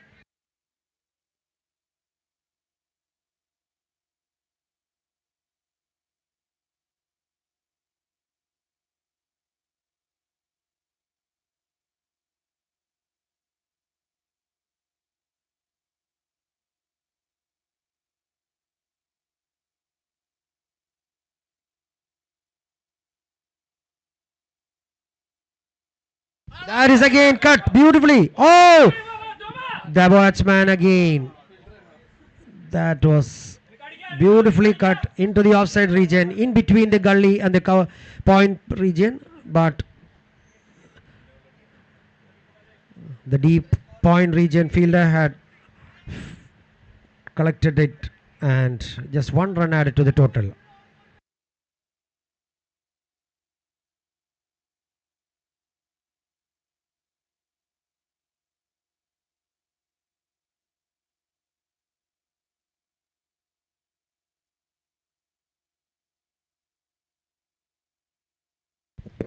[SPEAKER 1] That is again cut beautifully. Oh, the batsman again. That was beautifully cut into the offside region, in between the gully and the cover point region, but the deep point region fielder had collected it, and just 1 run added to the total.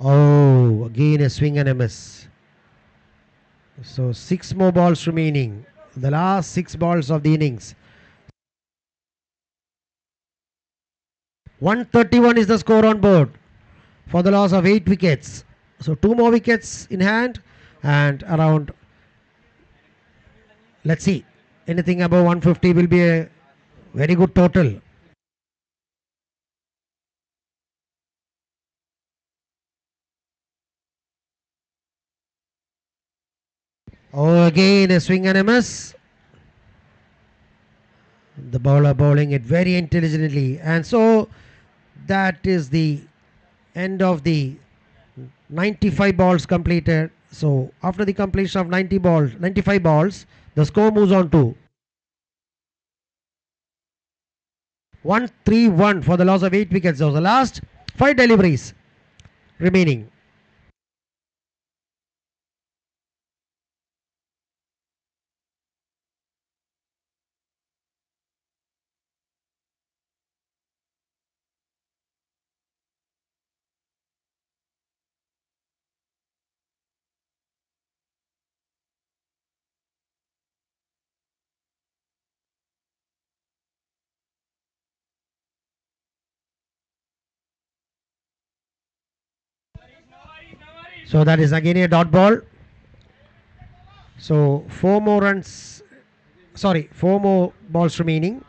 [SPEAKER 1] Oh, again a swing and a miss. So 6 more balls remaining. The last 6 balls of the innings. 131 is the score on board for the loss of 8 wickets. So 2 more wickets in hand, and around, let's see, anything above 150 will be a very good total. Oh, again a swing and a miss. The bowler bowling it very intelligently, and so that is the end of the 95 balls completed. So after the completion of 95 balls, the score moves on to 131 for the loss of 8 wickets. So the last 5 deliveries remaining. So that is again a dot ball. So 4 more runs, sorry, 4 more balls remaining.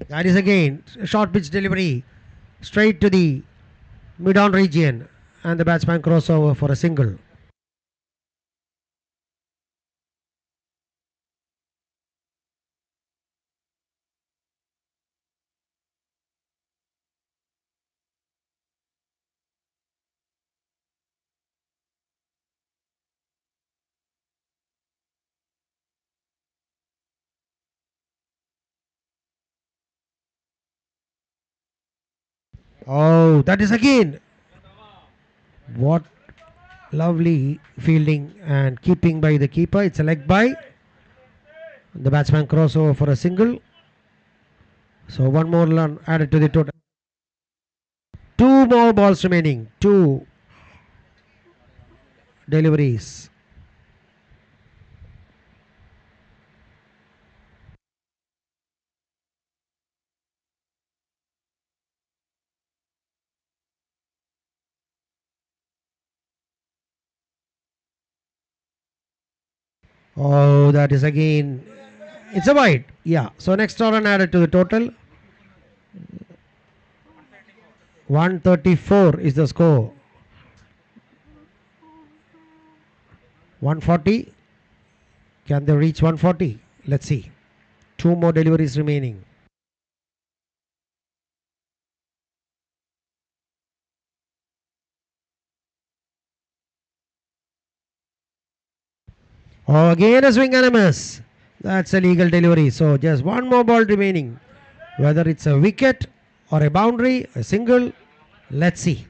[SPEAKER 1] That is again a short pitch delivery straight to the mid-on region, and the batsman crossover for a single. Oh, that is again. What lovely fielding and keeping by the keeper. It's a leg by. The batsman crossover for a single. So one more run added to the total. Two more balls remaining. Two deliveries. Oh, that is again. It's a wide. Yeah. So next run added to the total. 134 is the score. 140. Can they reach 140? Let's see. Two more deliveries remaining. Oh, again a swing and a miss. That's a legal delivery. So just one more ball remaining. Whether it's a wicket or a boundary, a single, let's see.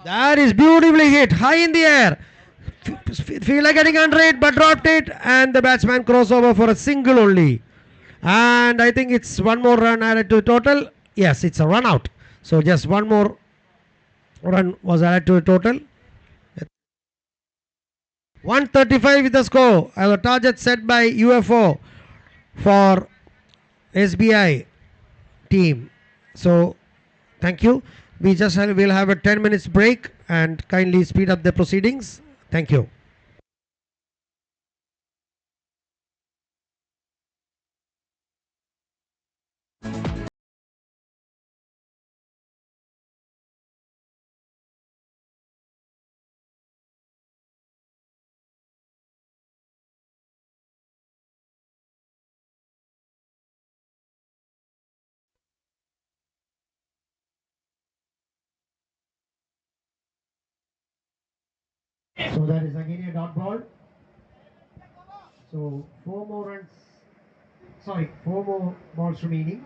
[SPEAKER 1] That is beautifully hit, high in the air. Feel like getting under it, but dropped it, and the batsman crossover for a single only. And I think it's one more run added to the total. Yes, it's a run out. So just one more run was added to the total. 135 is the score. The target set by UFO for SBI team. So thank you. We'll have a 10 minutes break and kindly speed up the proceedings. Thank you. So that is again a dot ball. So four more runs. Sorry, four more balls remaining.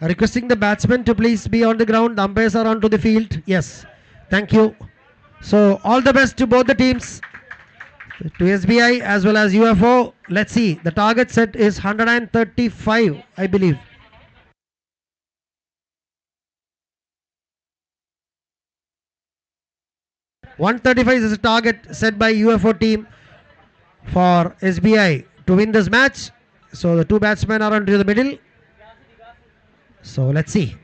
[SPEAKER 1] Requesting the batsmen to please be on the ground. The umpires are onto the field. Yes. Thank you. So all the best to both the teams, to SBI as well as UFO. Let's see. The target set is 135, I believe. 135 is the target set by UFO team for SBI to win this match. So the two batsmen are onto the middle. So let's see.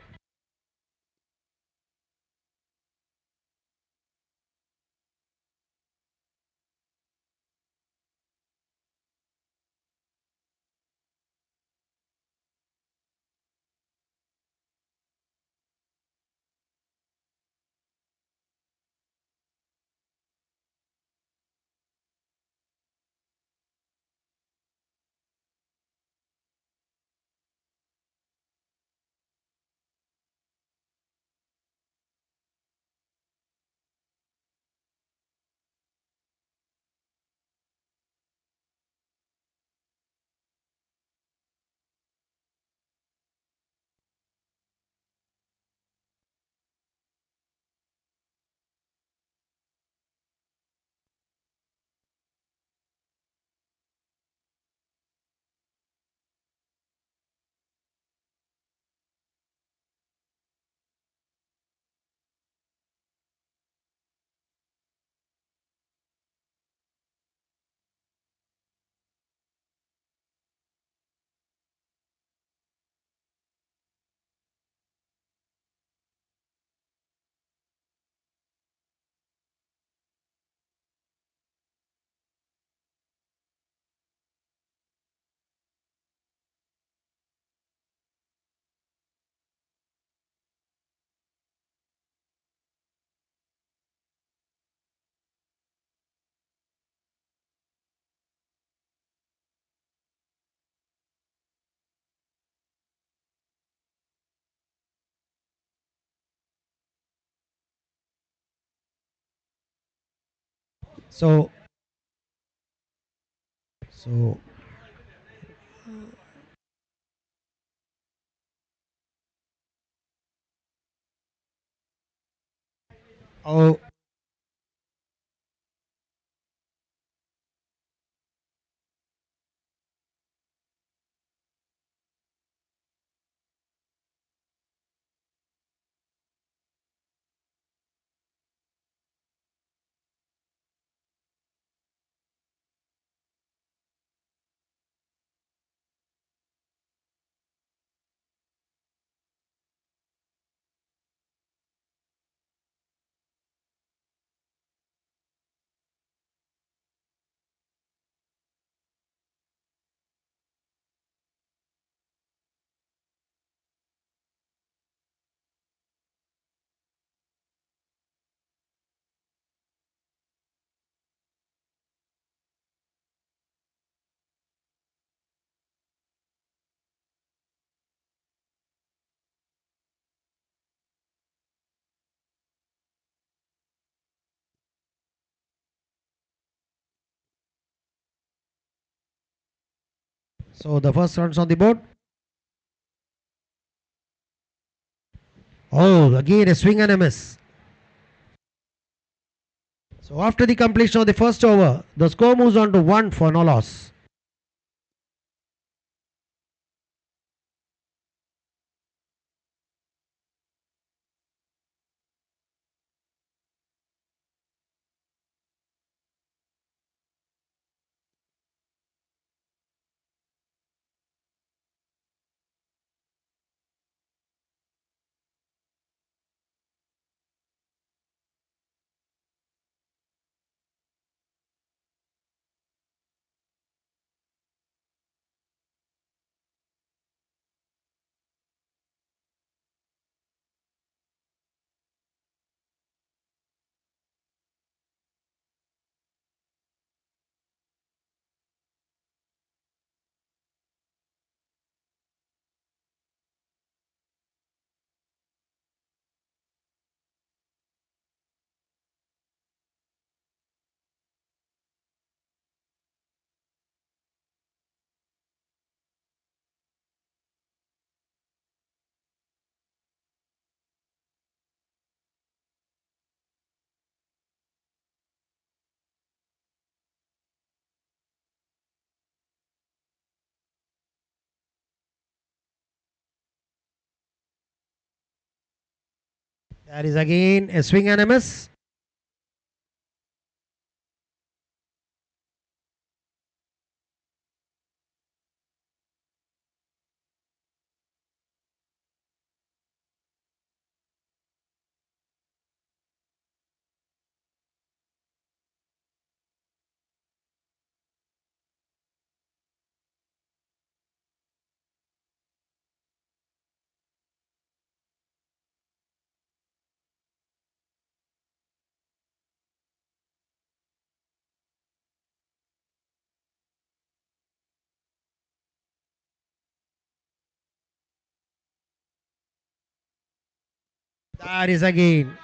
[SPEAKER 1] So so oh, so the first runs on the board. Oh, again a swing and a miss. So after the completion of the first over, the score moves on to 1 for no loss. That is again a swing and a miss. That is again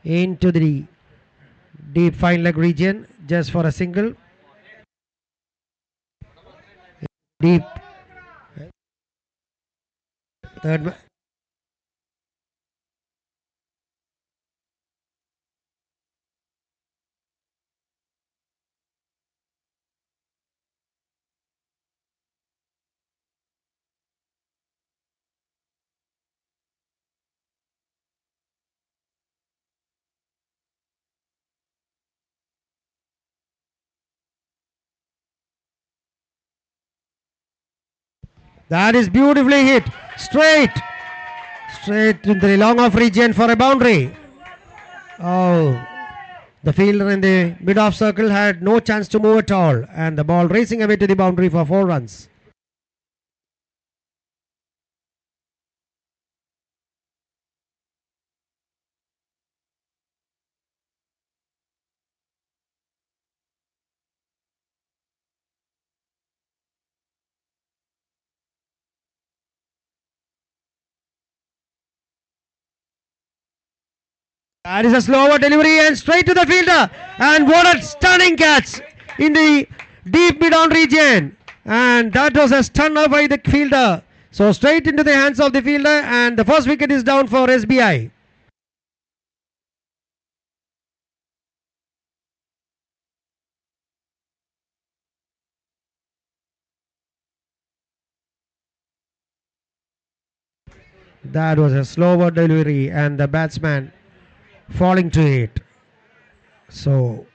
[SPEAKER 1] into the deep fine leg region just for a single. Deep third. That is beautifully hit. Straight. Straight into the long off region for a boundary. Oh, the fielder in the mid off circle had no chance to move at all, and the ball racing away to the boundary for 4 runs. That is a slower delivery and straight to the fielder. And what a stunning catch in the deep mid on region. And that was a stunner by the fielder. So straight into the hands of the fielder, and the first wicket is down for SBI. That was a slower delivery, and the batsman falling to it. So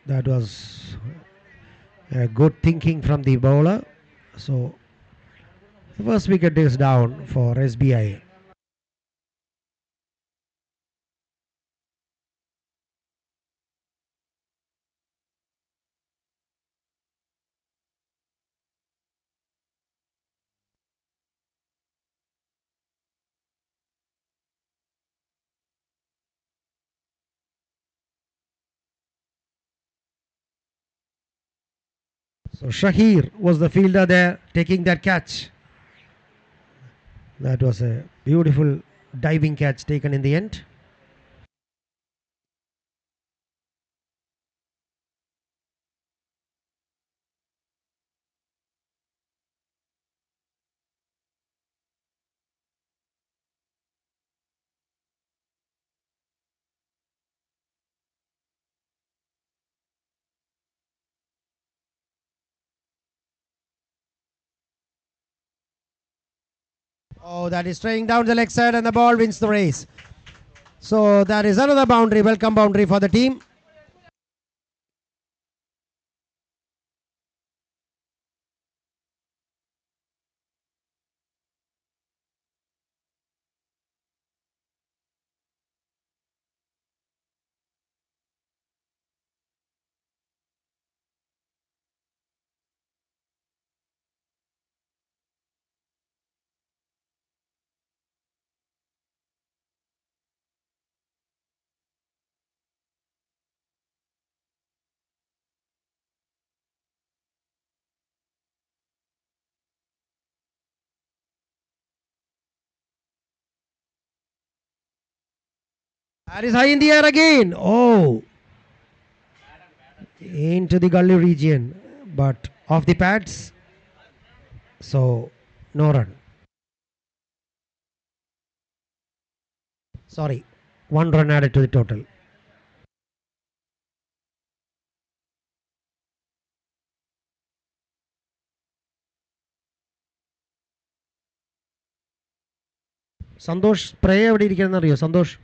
[SPEAKER 1] that was a good thinking from the bowler. So the first wicket is down for SBI. So Shahir was the fielder there taking that catch. That was a beautiful diving catch taken in the end. Oh, that is straying down the leg side, and the ball wins the race. So that is another boundary, welcome boundary for the team. That is high in the air again. Oh, into the gully region, but off the pads. So no run. Sorry, 1 run added to the total. Santosh spray എവിടെ ഇരിക്കുന്നത് അറിയോ Santhosh?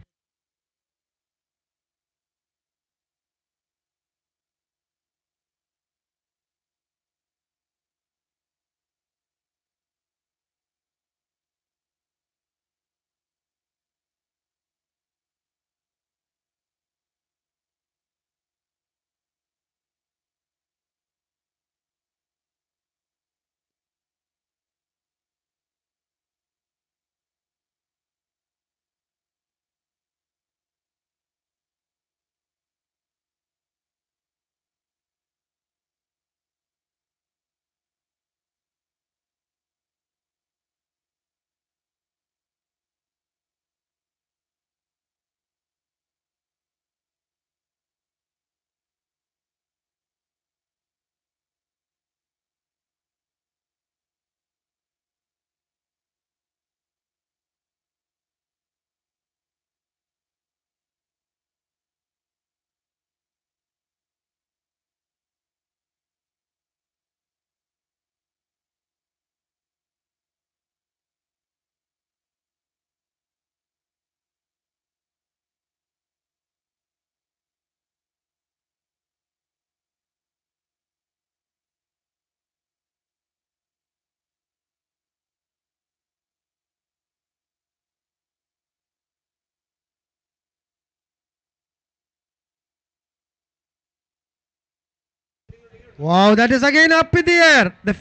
[SPEAKER 1] Wow, that is again up in the air. The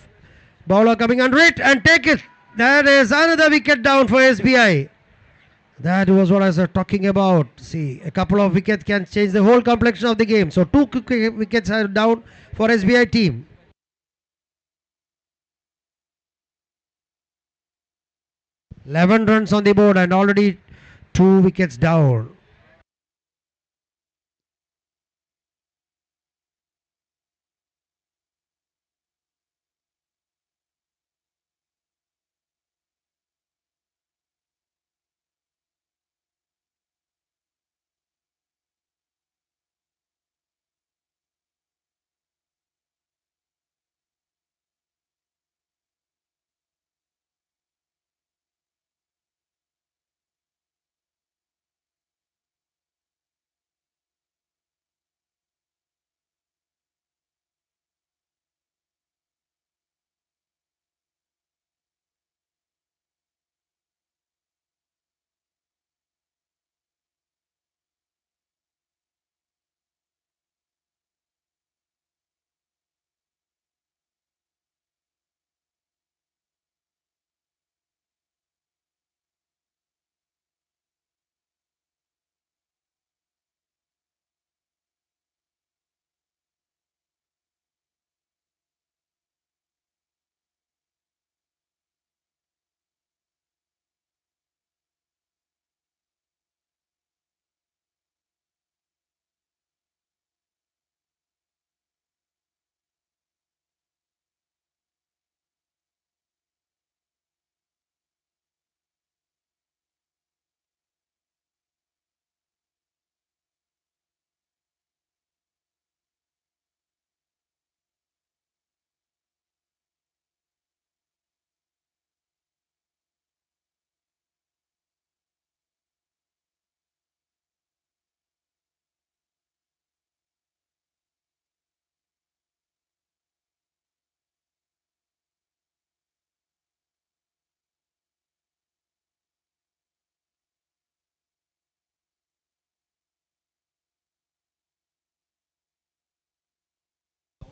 [SPEAKER 1] bowler coming under it and take it. That is another wicket down for SBI. That was what I was talking about. See, a couple of wickets can change the whole complexion of the game. So two wickets are down for SBI team. Eleven runs on the board and already two wickets down.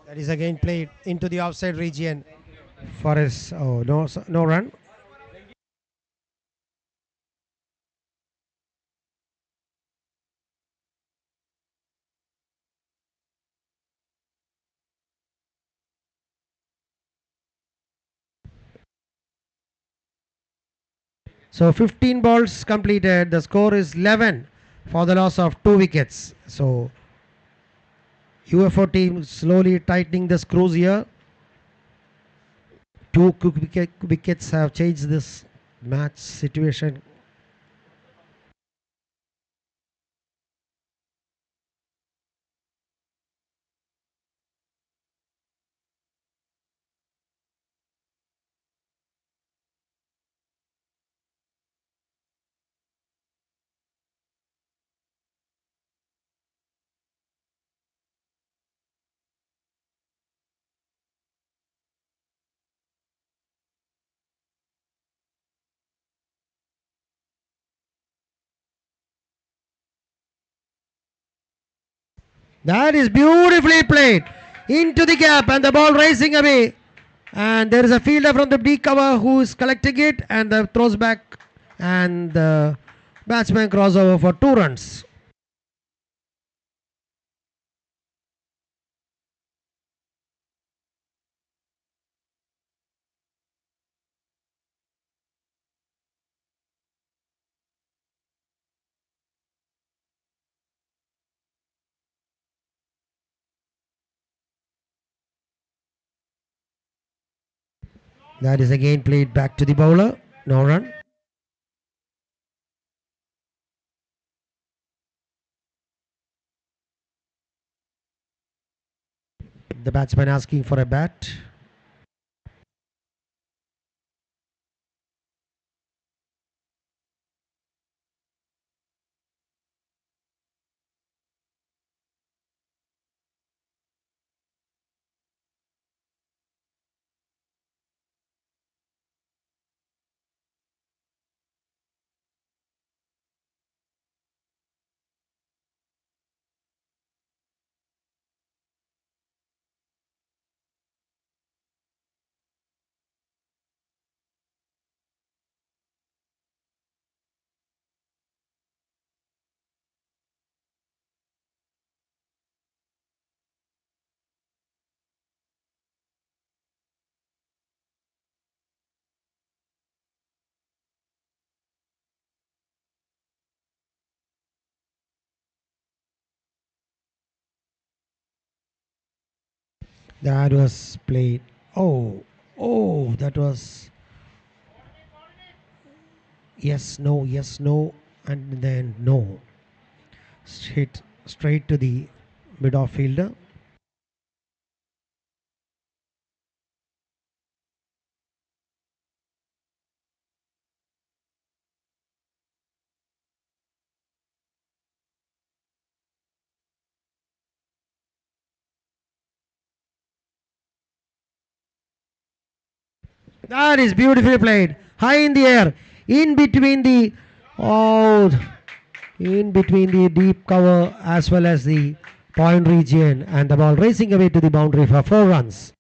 [SPEAKER 1] That is again played into the offside region for his no run. So 15 balls completed. The score is 11 for the loss of two wickets. So UFO team slowly tightening the screws here. Two quick wickets have changed this match situation. That is beautifully played into the gap and the ball racing away. And there is a fielder from the deep cover who is collecting it and the throws back and the batsman crossover for 2 runs. That is again played back to the bowler. No run. The batsman asking for a bat. That was played. Oh, oh, that was yes, no, and then no. Straight to the mid off fielder. That is beautifully played. High in the air. In between the oh in between the deep cover as well as the point region and the ball racing away to the boundary for 4 runs.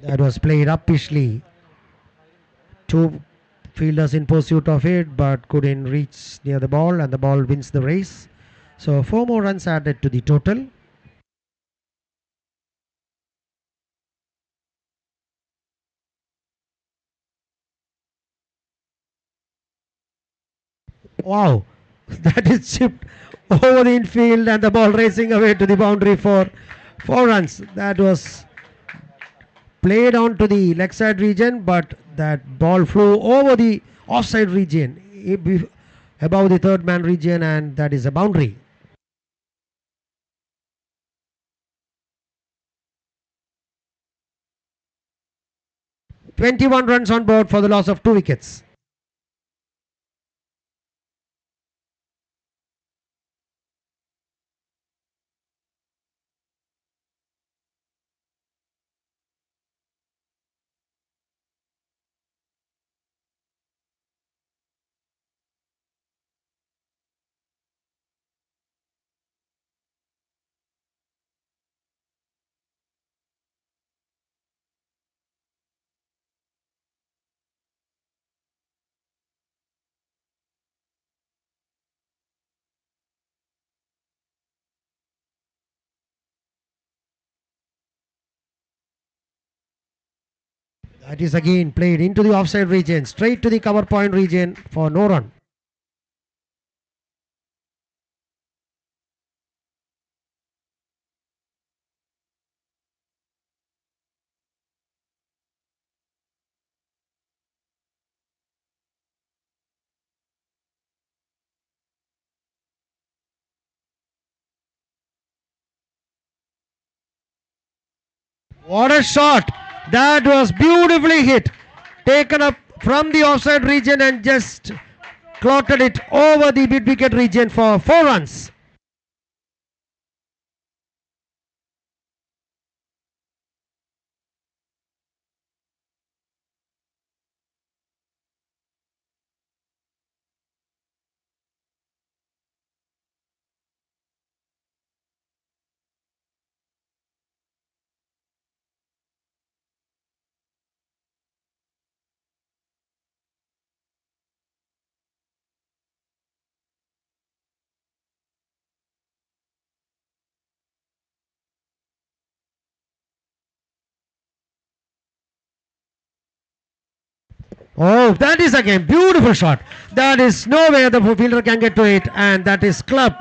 [SPEAKER 1] That was played uppishly. Two fielders in pursuit of it but couldn't reach near the ball and the ball wins the race. So 4 more runs added to the total. Wow, that is chipped over the infield and the ball racing away to the boundary for 4 runs. That was played on to the leg side region, but that ball flew over the offside region above the third man region, and that is a boundary. 21 runs on board for the loss of 2 wickets. That is again played into the offside region, straight to the cover point region for no run. What a shot! That was beautifully hit. Taken up from the offside region and just clotted it over the mid wicket region for 4 runs. Oh, that is again beautiful shot. That is no way the fielder can get to it, and that is club.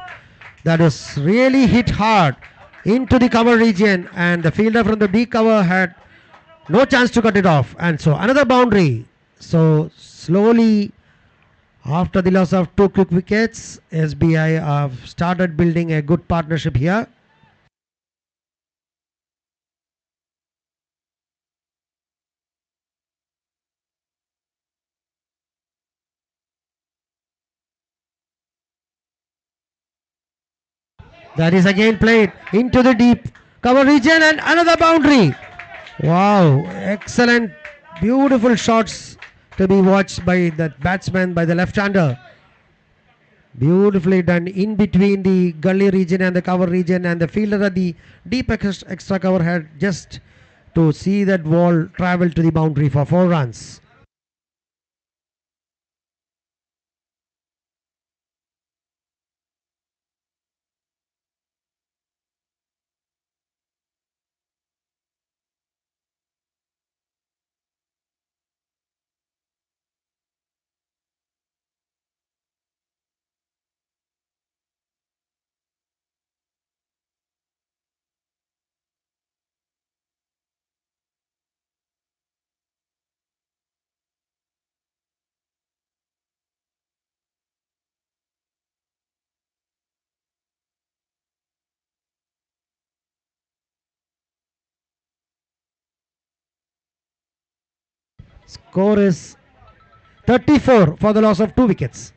[SPEAKER 1] That was really hit hard into the cover region, and the fielder from the D cover had no chance to cut it off. And so another boundary. So slowly, after the loss of two quick wickets, SBI have started building a good partnership here. That is again played into the deep cover region and another boundary. Wow, excellent, beautiful shots to be watched by the batsman, by the left-hander. Beautifully done in between the gully region and the cover region, and the fielder at the deep extra cover had just to see that ball travel to the boundary for 4 runs. Score is 34 for the loss of 2 wickets.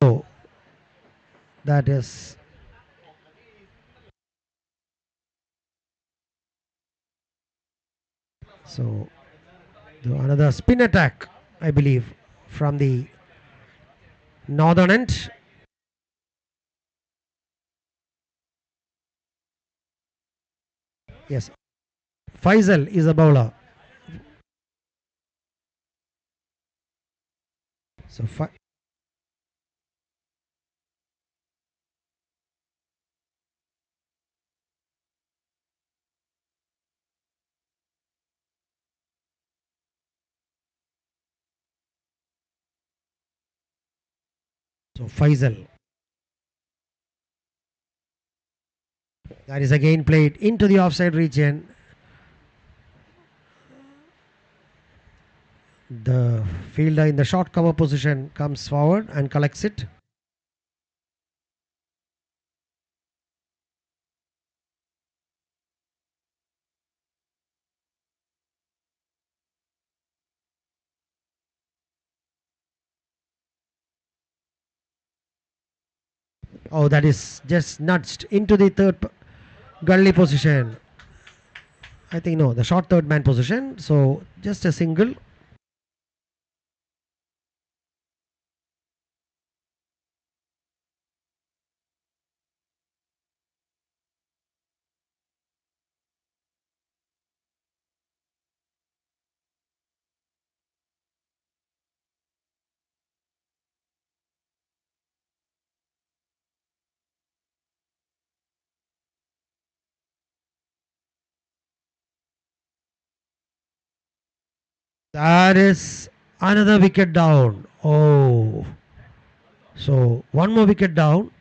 [SPEAKER 1] So that is so another spin attack, I believe, from the northern end. Yes, Faisal is a bowler. So Faisal. That is again played into the offside region. The fielder in the short cover position comes forward and collects it. Oh, that is just nudged into the gully position. I think no, the short third man position. So just a single. That is another wicket down. Oh, so one more wicket down.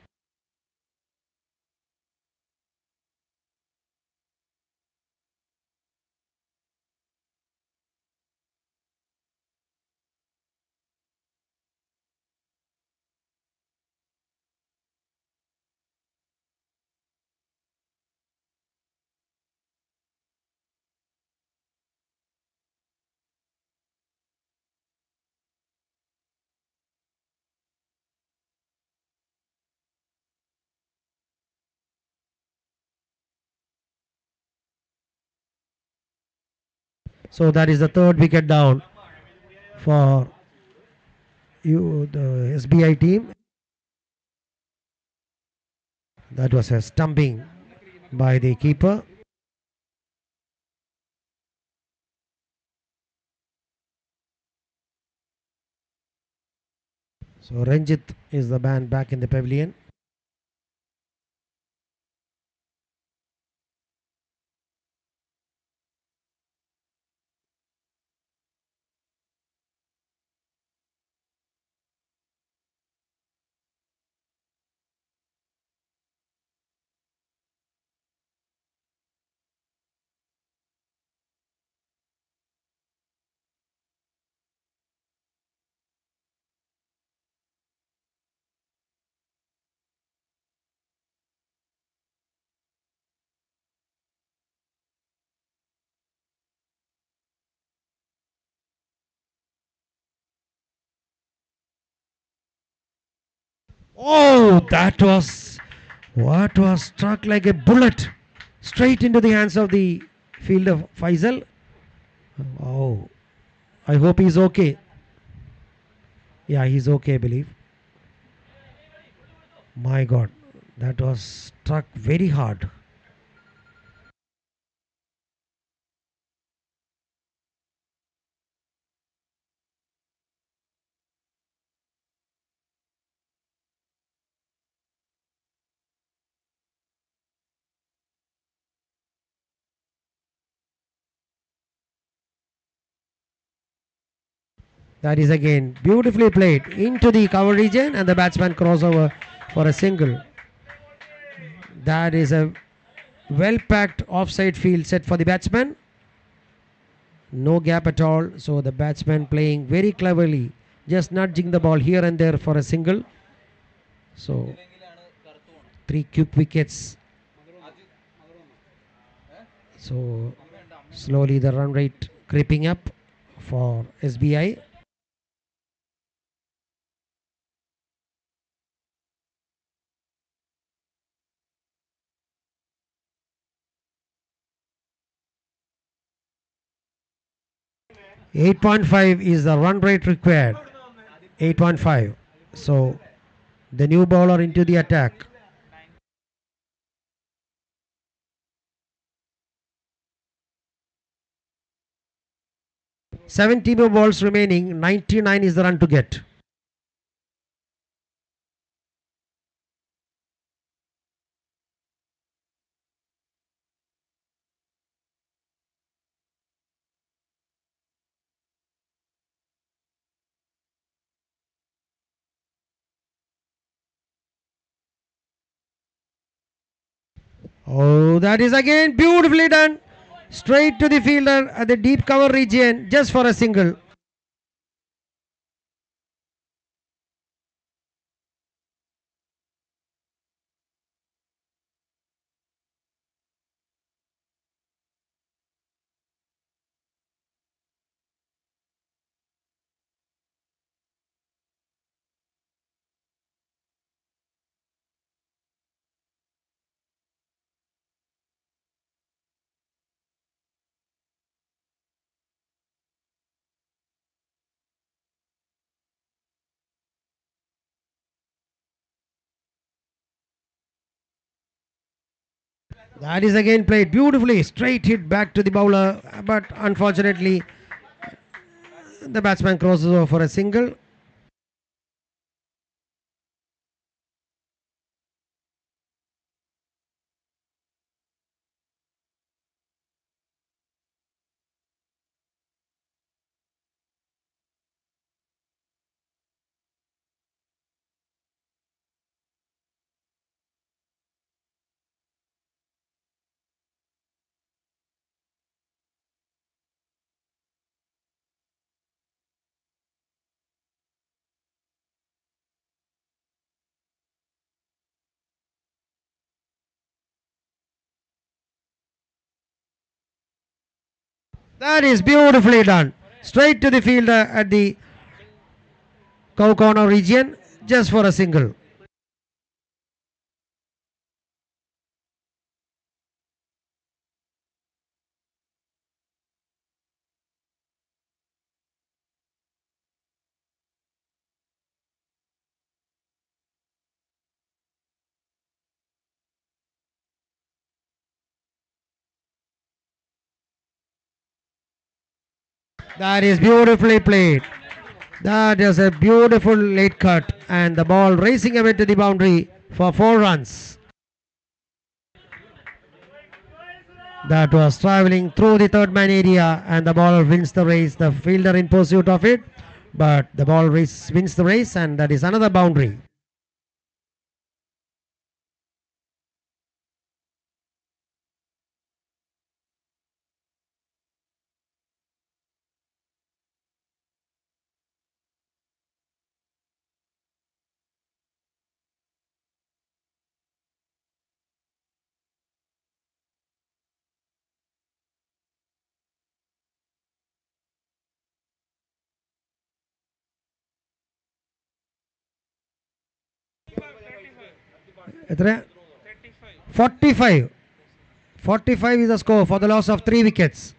[SPEAKER 1] So that is the third wicket down for the SBI team. That was a stumping by the keeper. So Ranjit is the man back in the pavilion. Oh, that was what was struck like a bullet straight into the hands of the fielder Faisal. Oh, I hope he's okay. Yeah, he's okay, I believe. My God, that was struck very hard. That is again beautifully played into the cover region and the batsman crossover for a single. That is a well packed offside field set for the batsman. No gap at all. So the batsman playing very cleverly, just nudging the ball here and there for a single. So three quick wickets. So slowly the run rate creeping up for SBI. .5 is the run rate required. 8.5. So the new bowler into the attack. 70 more balls remaining. 99 is the run to get. Oh, that is again beautifully done. Straight to the fielder at the deep cover region just for a single. That is again played beautifully. Straight hit back to the bowler, but unfortunately, the batsman crosses over for a single. That is beautifully done. Straight to the fielder at the cow corner region just for a single. That is beautifully played. That is a beautiful late cut, and the ball racing away to the boundary for 4 runs. That was traveling through the third man area, and the ball wins the race. The fielder in pursuit of it, but the ball wins the race, and that is another boundary. എത്ര 45. 45 is the score for the loss of 3 wickets.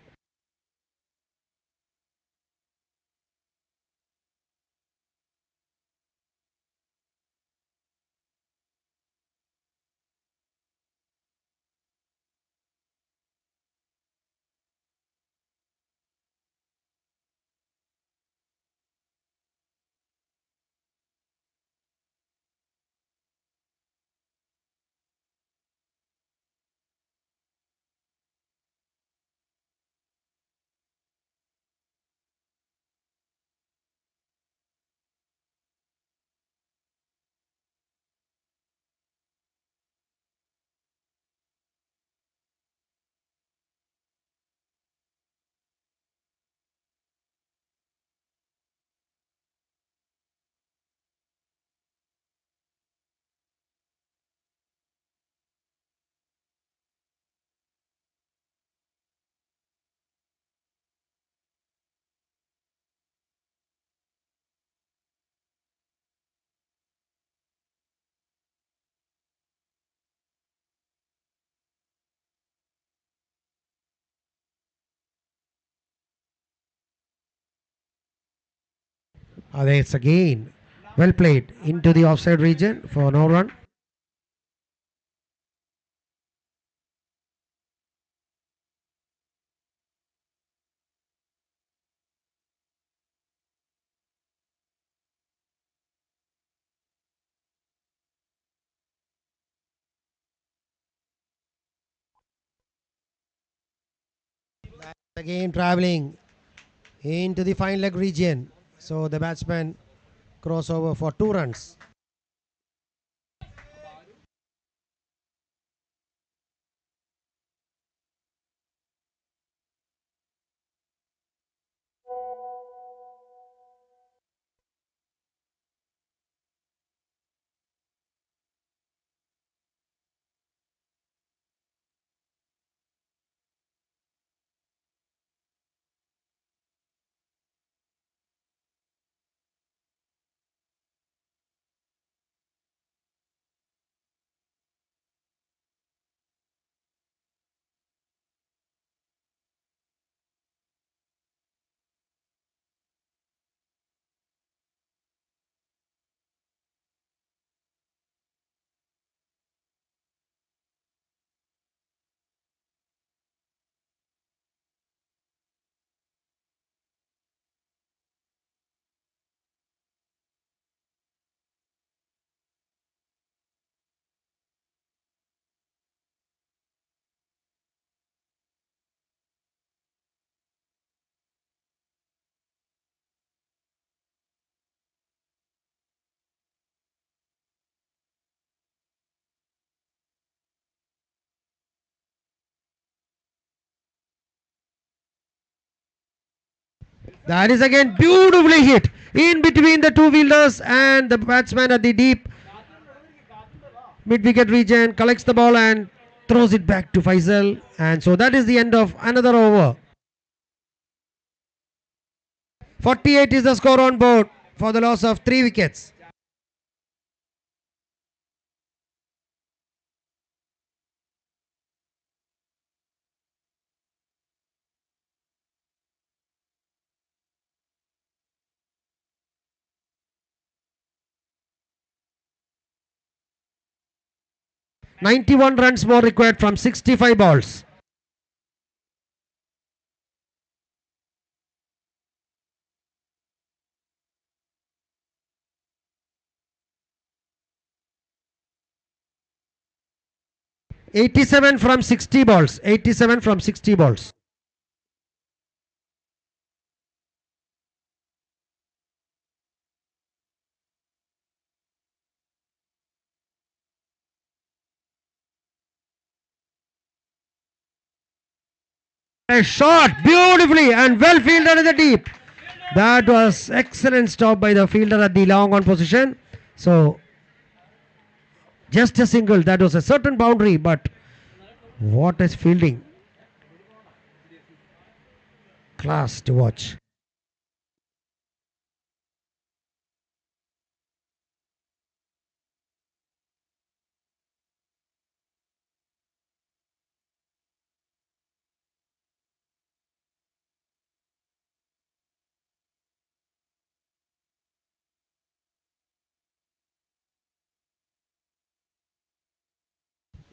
[SPEAKER 1] It's again well played into the offside region for no run. Again traveling into the fine leg region. So the batsman crossover for 2 runs. That is again beautifully hit in between the two fielders, and the batsman at the deep mid wicket region collects the ball and throws it back to Faisal. And so that is the end of another over. 48 is the score on board for the loss of 3 wickets. "91 runs more required from 65 balls. 87 from 60 balls. 87 from 60 balls. A shot beautifully and well fielded in the deep. That was excellent stop by the fielder at the long on position. So just a single. That was a certain boundary, but what is fielding? Class to watch.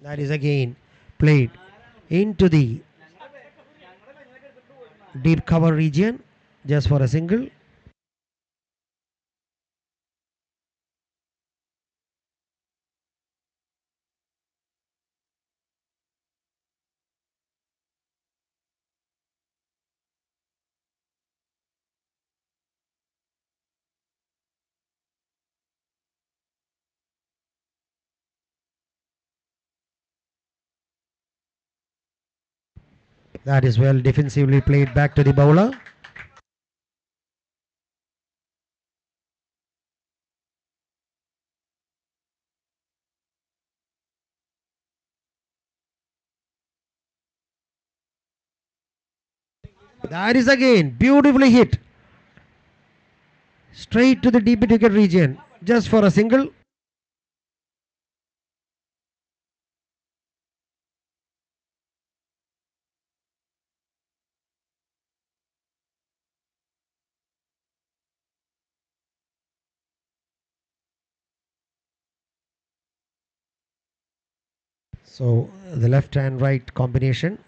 [SPEAKER 1] That is again played into the deep cover region just for a single. That is well defensively played back to the bowler. That is again beautifully hit straight to the deep wicket region just for a single. So the left and right combination.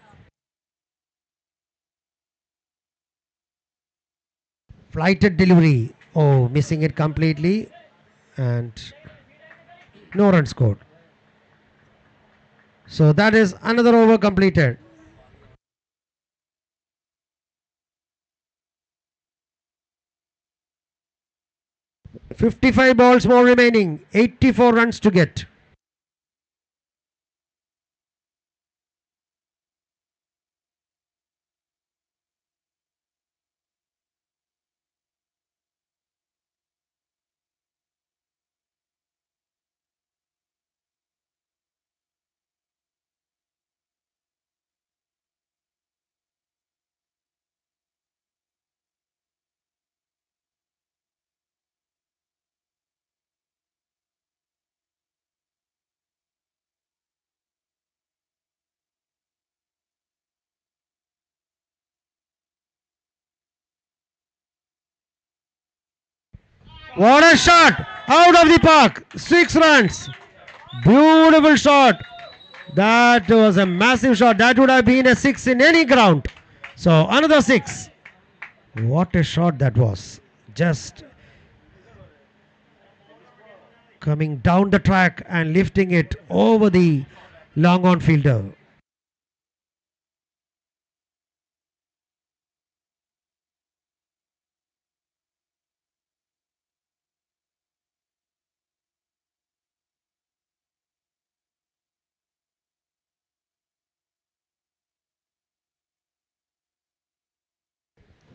[SPEAKER 1] Flighted delivery. Oh, missing it completely and no run scored. So that is another over completed. 55 balls more remaining. 84 runs to get. What a shot! Out of the park. 6 runs. Beautiful shot. That was a massive shot. That would have been a 6 in any ground. So another 6. What a shot that was. Just coming down the track and lifting it over the long on fielder.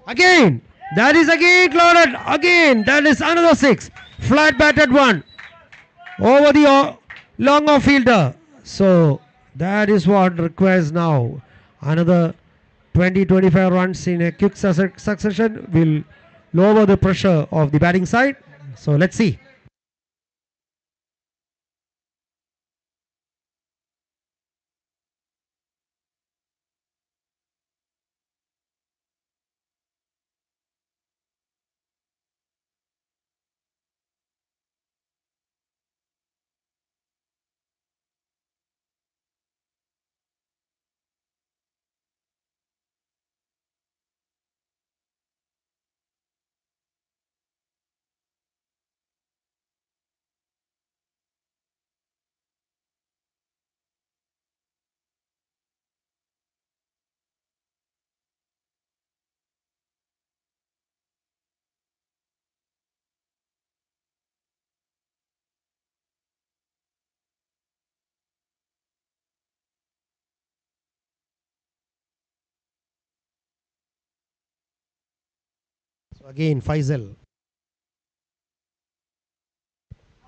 [SPEAKER 1] Again, that is again clouded. Again, that is another 6. Flat batted one over the long off fielder. So that is what requires now. Another 20-25 runs in a quick succession will lower the pressure of the batting side. So let's see. Again, Faisal.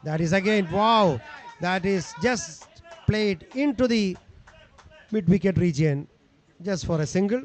[SPEAKER 1] That is again, wow. That is just played into the mid wicket region just for a single.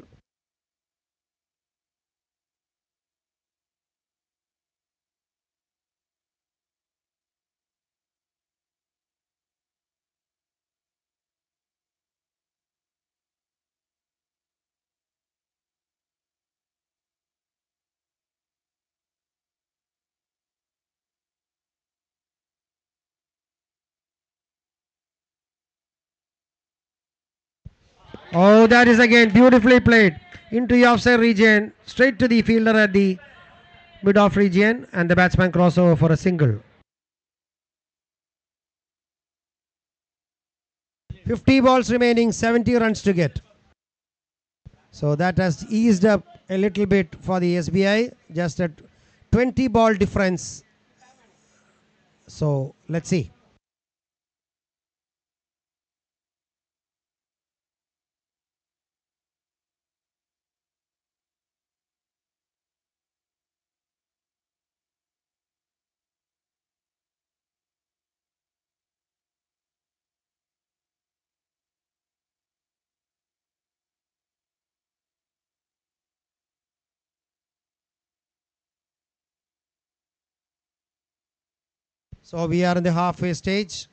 [SPEAKER 1] Oh, that is again beautifully played into the offside region, straight to the fielder at the mid off region, and the batsman crossover for a single. 50 balls remaining, 70 runs to get. So that has eased up a little bit for the SBI, just a 20 ball difference. So let's see. So we are in the halfway stage.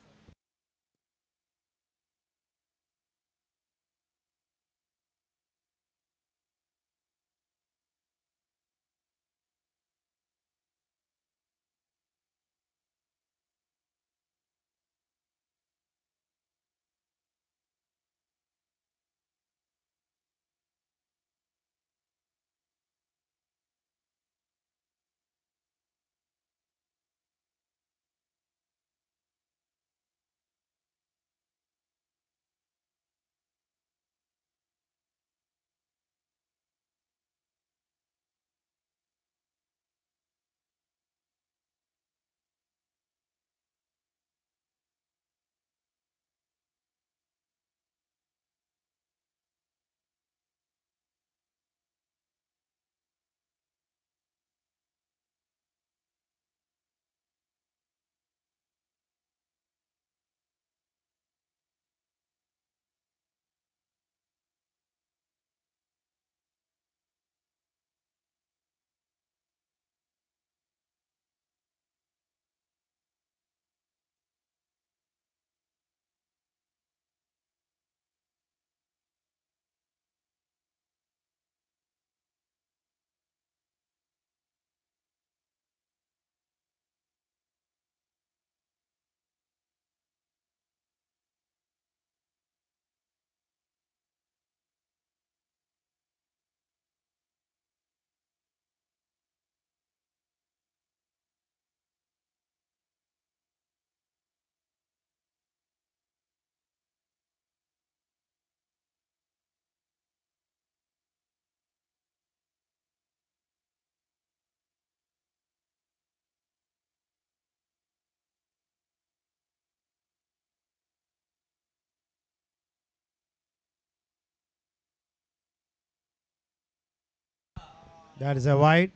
[SPEAKER 1] That is a wide.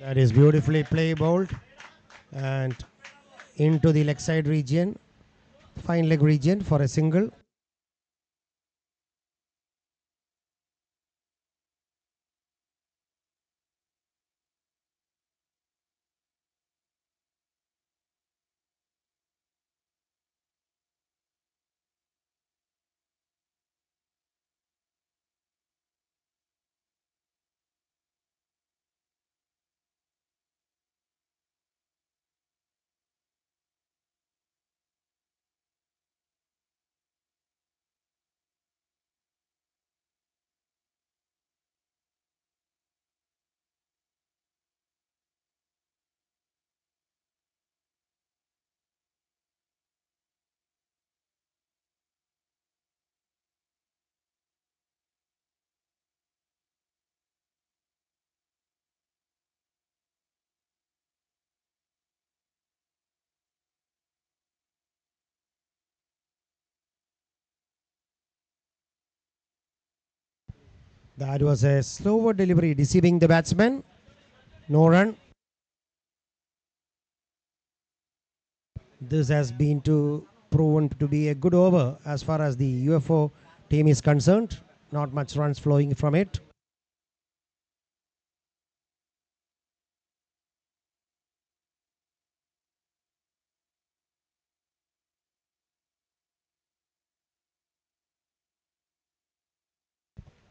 [SPEAKER 1] That is beautifully play bowled and into the leg side region, fine leg region for a single. That was a slower delivery, deceiving the batsman. No run. This has been proven to be a good over as far as the UFO team is concerned. Not much runs flowing from it.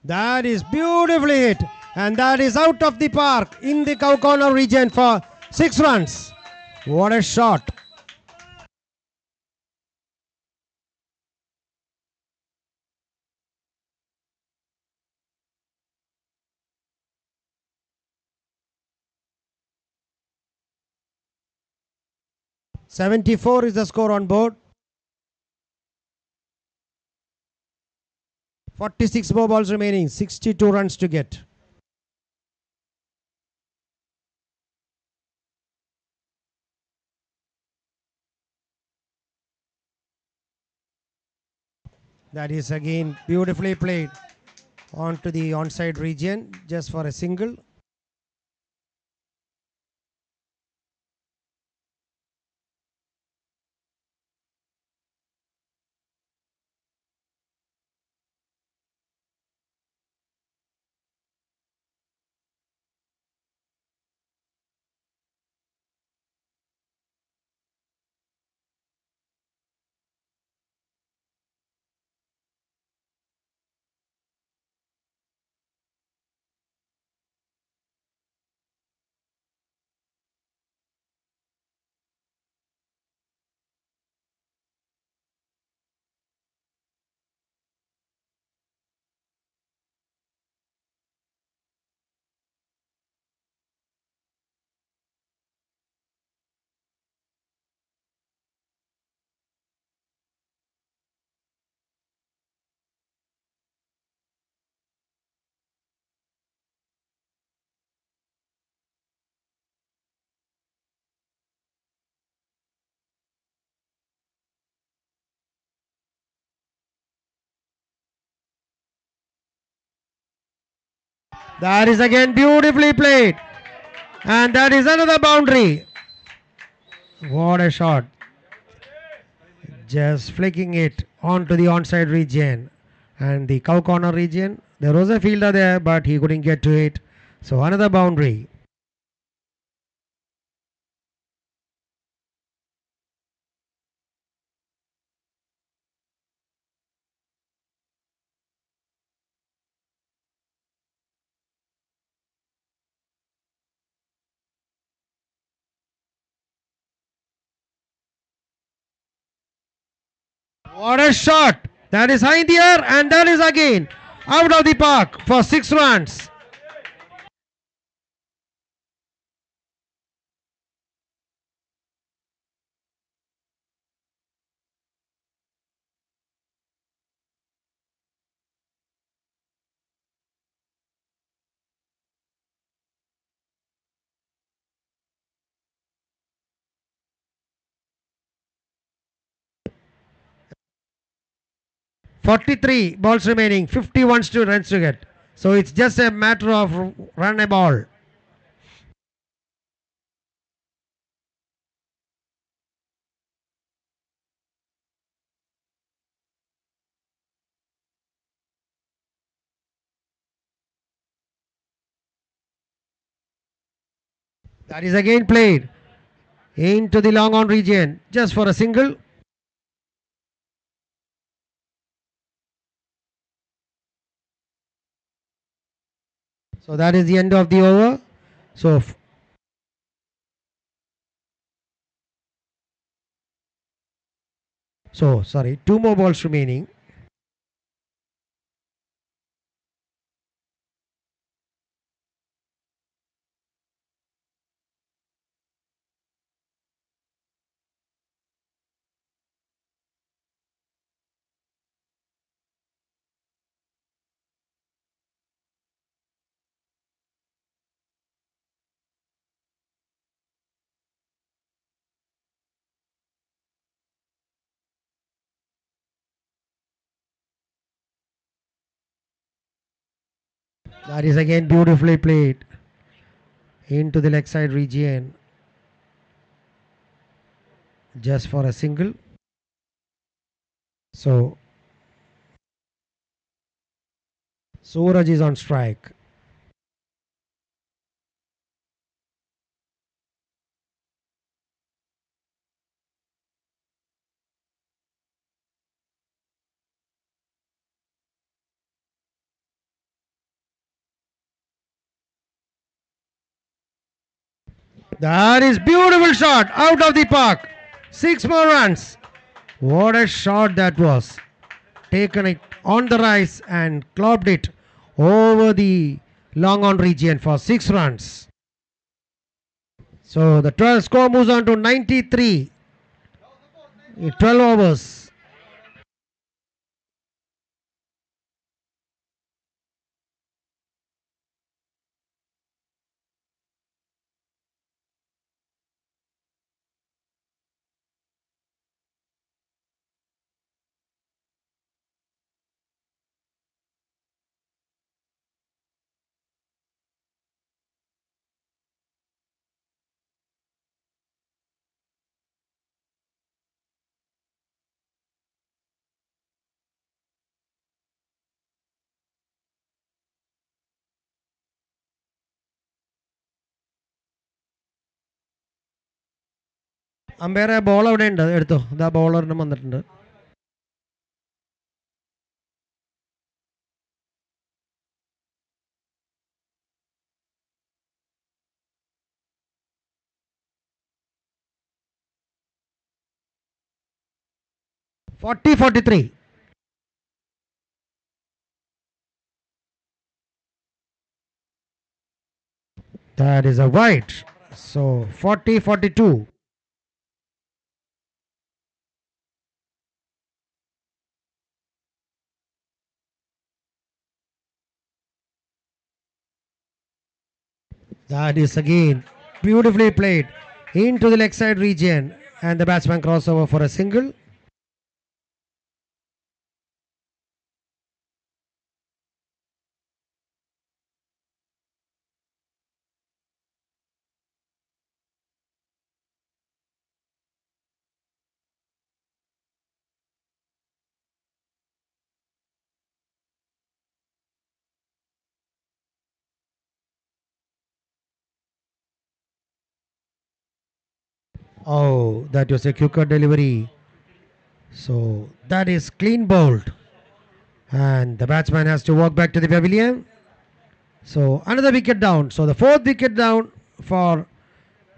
[SPEAKER 1] That is beautifully hit, and that is out of the park in the cow corner region for 6 runs. What a shot! .74 is the score on board. 46 more balls remaining, 62 runs to get. That is again beautifully played onto the onside region just for a single. That is again beautifully played. And that is another boundary. What a shot. Just flicking it onto the onside region. And the cow corner region, there was a fielder there, but he couldn't get to it. So another boundary. What a shot! That is high in the air, and that is again out of the park for 6 runs. .43 balls remaining, 51 runs to get. So it's just a matter of run a ball. That is again played into the long on region just for a single. So that is the end of the over. So sorry, 2 more balls remaining. That is again beautifully played into the leg side region just for a single. So Suraj is on strike. That is beautiful shot out of the park. 6 more runs. What a shot that was. Taken it on the rise and clobbed it over the long on region for 6 runs. So the 12 score moves on to 93 in 12 overs. അമ്പയറെ ball അവിടെ ഉണ്ട് എടുത്തോ ഇതാ ബോളറിനും വന്നിട്ടുണ്ട് 40-43. That is a wide. So 40-42. That is again beautifully played into the leg side region and the batsman crossover for a single. Oh, that was a quicker delivery. So that is clean bowled. And the batsman has to walk back to the pavilion. So another wicket down. So the fourth wicket down for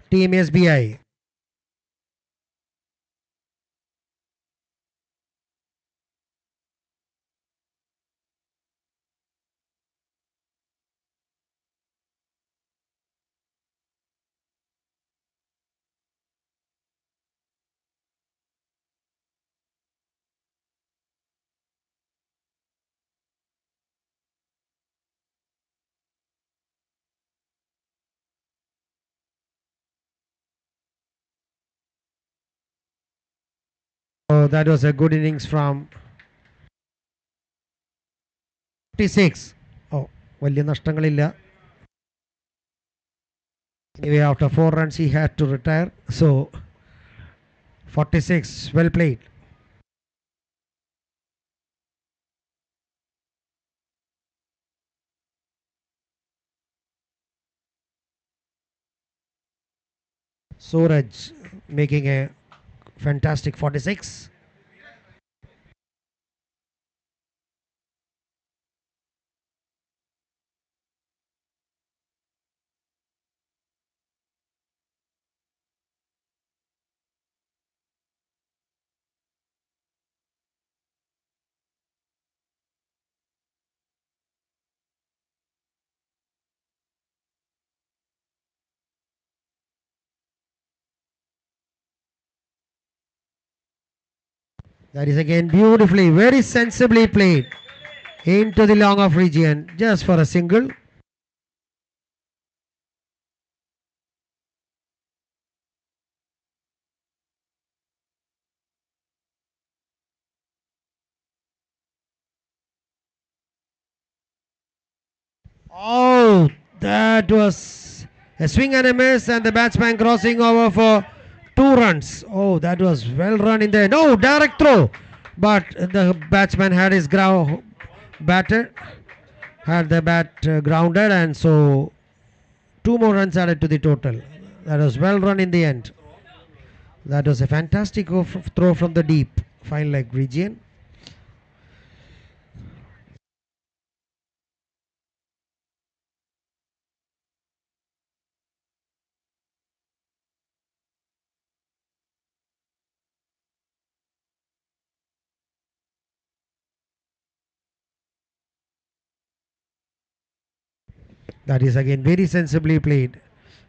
[SPEAKER 1] Team SBI. So that was a good innings from 46. Oh, വലിയ നഷ്ടങ്ങളില്ല. Anyway, after 4 runs, he had to retire. So 46, well played. Suraj making a fantastic 46. That is again beautifully, very sensibly played into the long off region just for a single. Oh, that was a swing and a miss, and the batsman crossing over for 2 runs. Oh, that was well run in there. No, direct throw, but the batsman had his batter had the bat grounded, and so 2 more runs added to the total. That was well run in the end. That was a fantastic throw from the deep fine leg region. That is again very sensibly played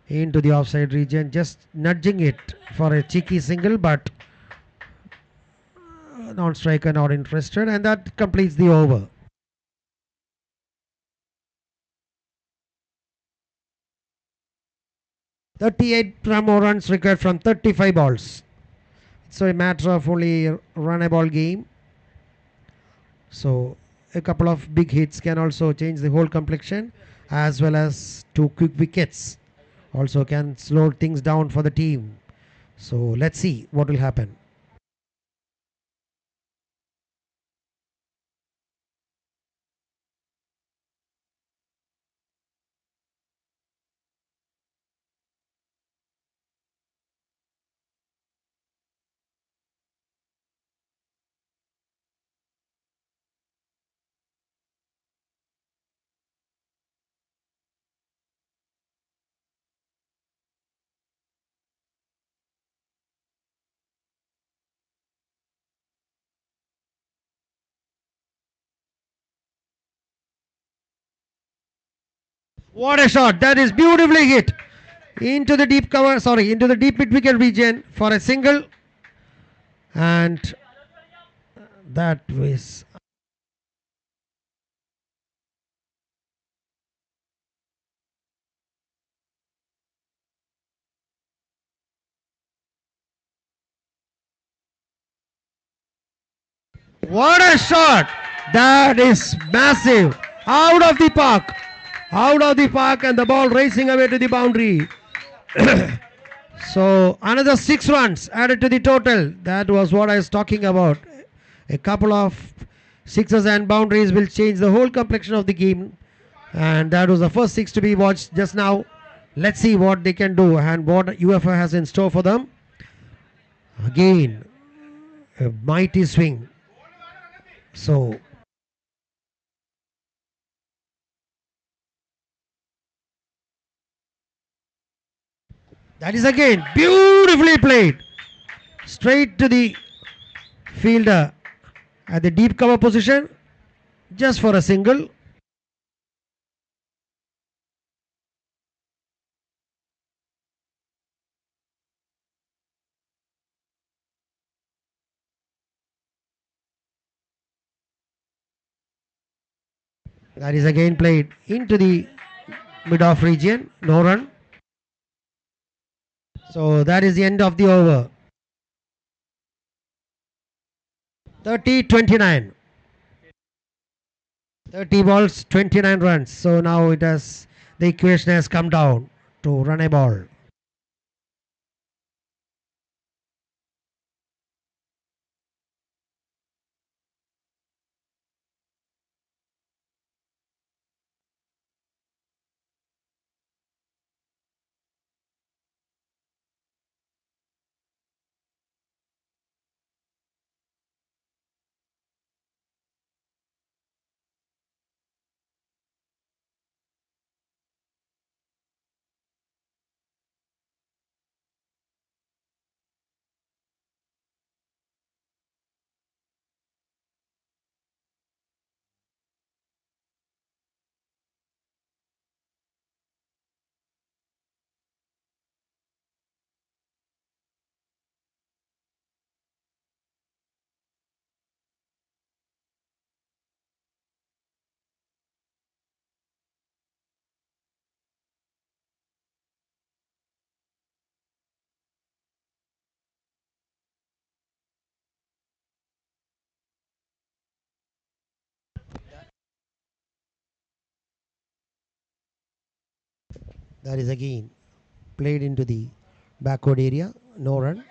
[SPEAKER 1] into the offside region, just nudging it for a cheeky single, but non-striker not interested, and that completes the over. 38 more runs required from 35 balls. So a matter of only run a ball game. So a couple of big hits can also change the whole complexion, as well as 2 quick wickets also can slow things down for the team. So let's see what will happen. What a shot! That is beautifully hit into the deep cover. Sorry, into the deep mid wicket region for a single, and that was. What a shot! That is massive. Out of the park. Out of the park, and the ball racing away to the boundary. So another 6 runs added to the total. That was what I was talking about. A couple of sixes and boundaries will change the whole complexion of the game. And that was the first 6 to be watched just now. Let's see what they can do and what UFA has in store for them. Again, a mighty swing. So that is again beautifully played. Straight to the fielder at the deep cover position, just for a single. That is again played into the mid-off region. No run. So that is the end of the over. 30-29. 30 balls, 29 runs. So now it has the equation has come down to run a ball. That is again played into the backward area. No run.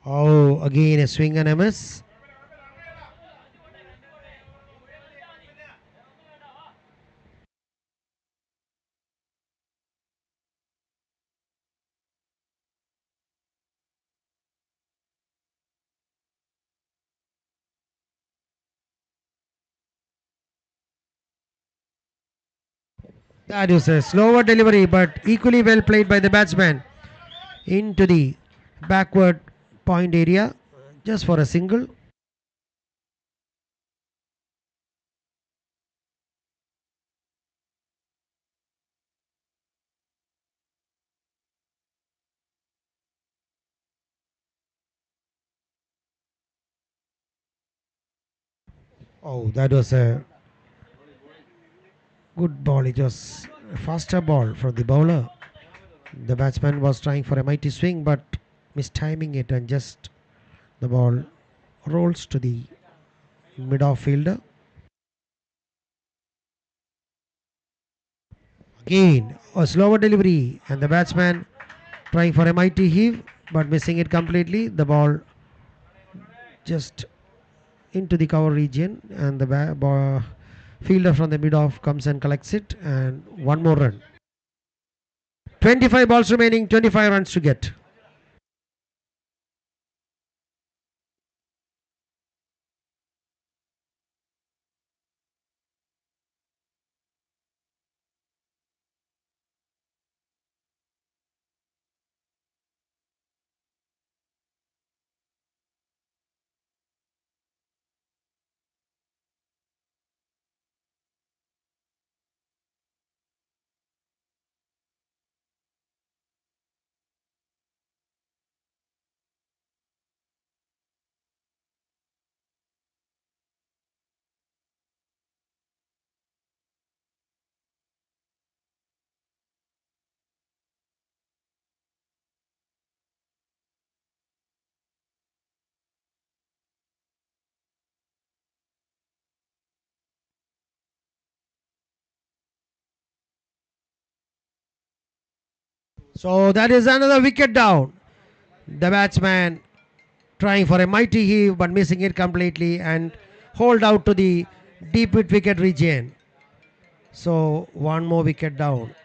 [SPEAKER 1] Oh, again a swing and a miss. That is a slower delivery, but equally well played by the batsman into the backward point area just for a single. Oh, that was a good ball. It was a faster ball from the bowler. The batsman was trying for a mighty swing, but mistiming it, and just the ball rolls to the mid off fielder. Again, a slower delivery, and the batsman trying for a mighty heave, but missing it completely. The ball just into the cover region, and the fielder from the mid off comes and collects it, and one more run. 25 balls remaining, 25 runs to get. So that is another wicket down. The batsman trying for a mighty heave but missing it completely and hold out to the deep mid wicket region. So one more wicket down.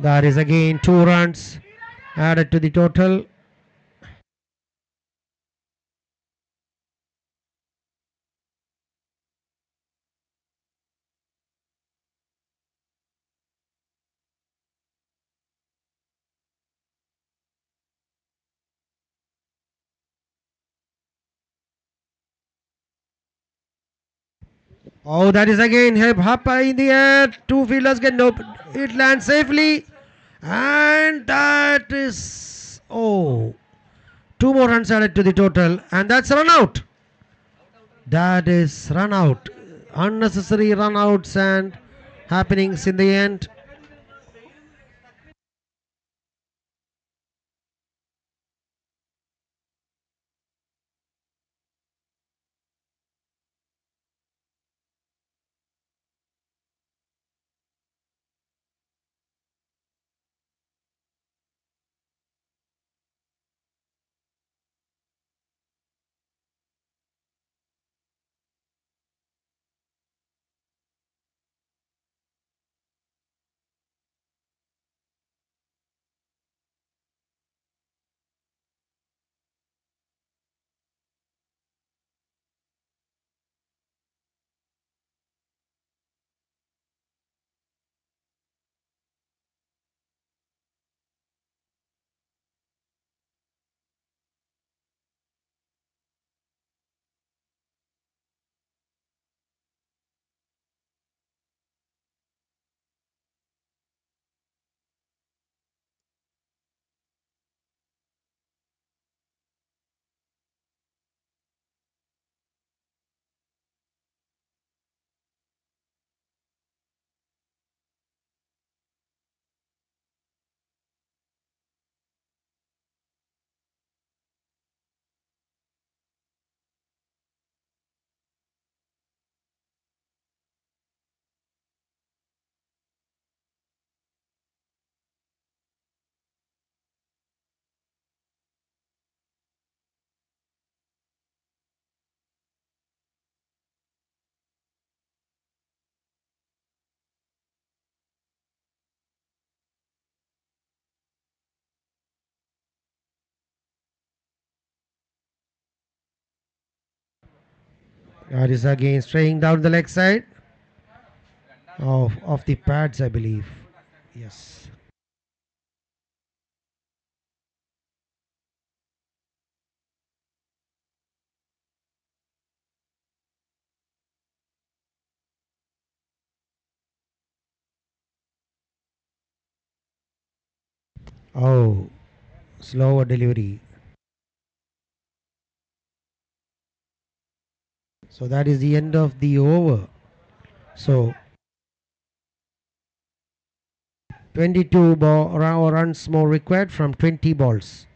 [SPEAKER 1] That is again 2 runs added to the total. Oh, that is again hip hop in the air. Two fielders get no. It lands safely. And that is. Oh. 2 more runs added to the total. And that's run out. That is run out. Unnecessary run outs and happenings in the end. That is again straying down the leg side of the pads, I believe. Yes. Oh, slower delivery. So that is the end of the over. So 22 runs more required from 20 balls.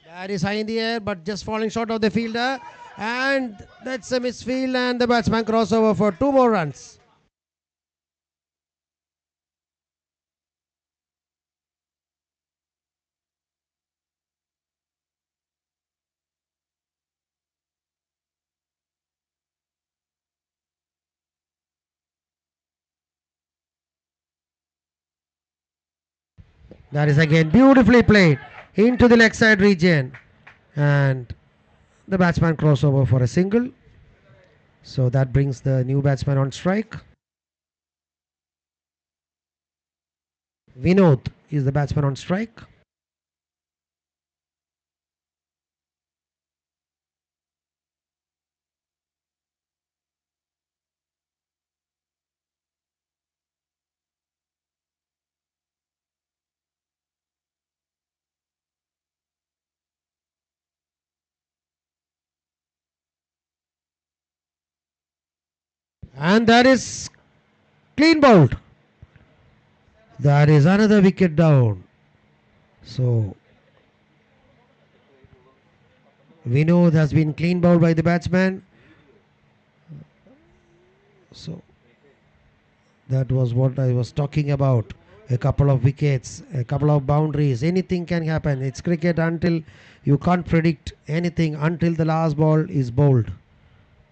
[SPEAKER 1] That is high in the air, but just falling short of the fielder. And that's a misfield, and the batsman crossover for 2 more runs. That is again beautifully played into the leg side region. And the batsman crossover for a single. So that brings the new batsman on strike. Vinod is the batsman on strike. And that is clean bowled. That is another wicket down. So Vinod has been clean bowled by the batsman. So that was what I was talking about. A couple of wickets, a couple of boundaries, anything can happen. It's cricket until you can't predict anything until the last ball is bowled.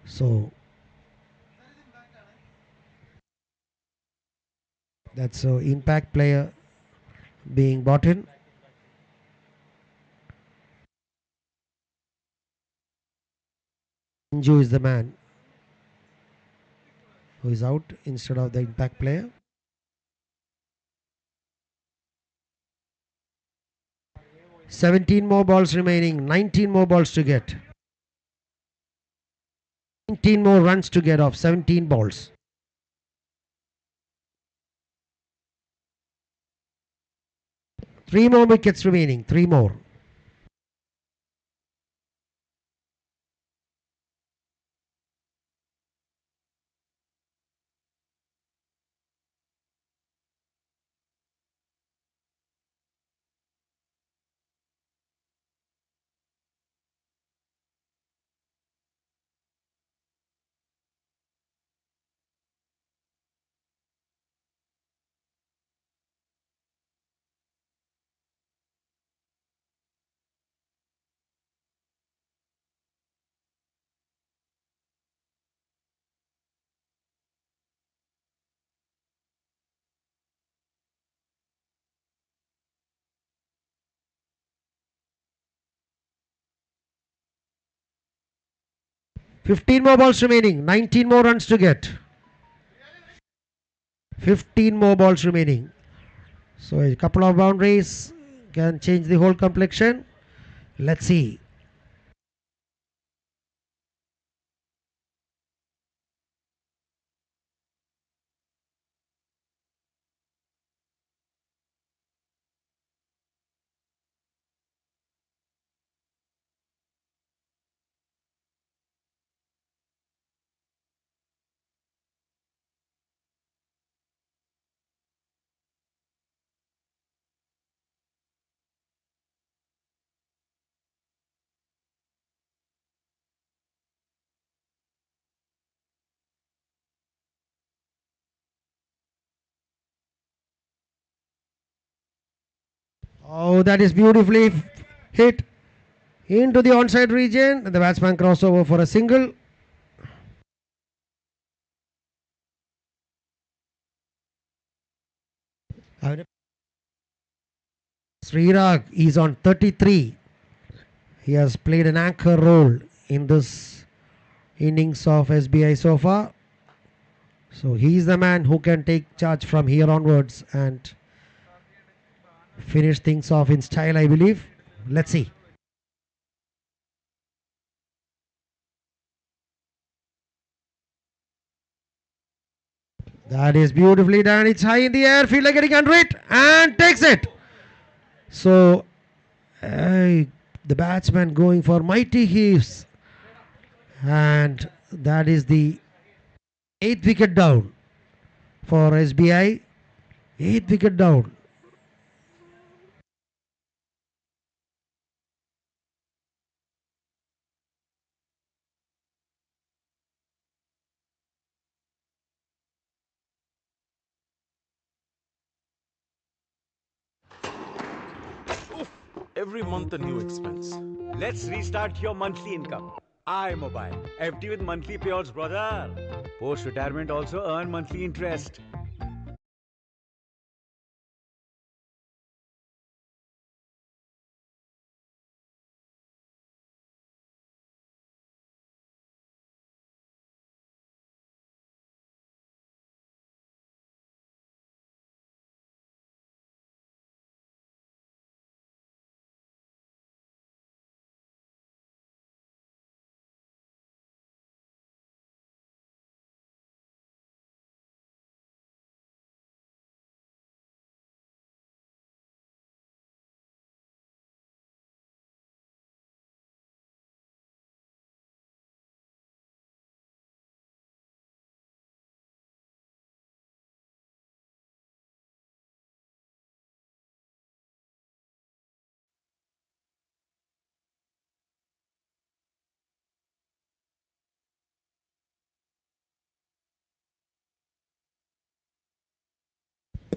[SPEAKER 1] So that's an impact player being brought in. Inju is the man who is out instead of the impact player. "17 more balls remaining, 19 more balls to get. 19 more runs to get off 17 balls. Three more wickets remaining, three more. "15 more balls remaining, 19 more runs to get. 15 more balls remaining. So a couple of boundaries can change the whole complexion. Let's see. Oh, that is beautifully hit into the onside region. The batsman crossover for a single. Srirag is on 33. He has played an anchor role in this innings of SBI so far. So he is the man who can take charge from here onwards and finish things off in style, I believe. Let's see. That is beautifully done. It's high in the air. Fielder getting under it and takes it. So the batsman going for mighty heaves. And that is the 8th wicket down for SBI. 8th wicket down.
[SPEAKER 3] Every month a new expense.
[SPEAKER 4] Let's restart your monthly income. iMobile. FD with monthly payouts, brother. Post retirement also earn monthly interest.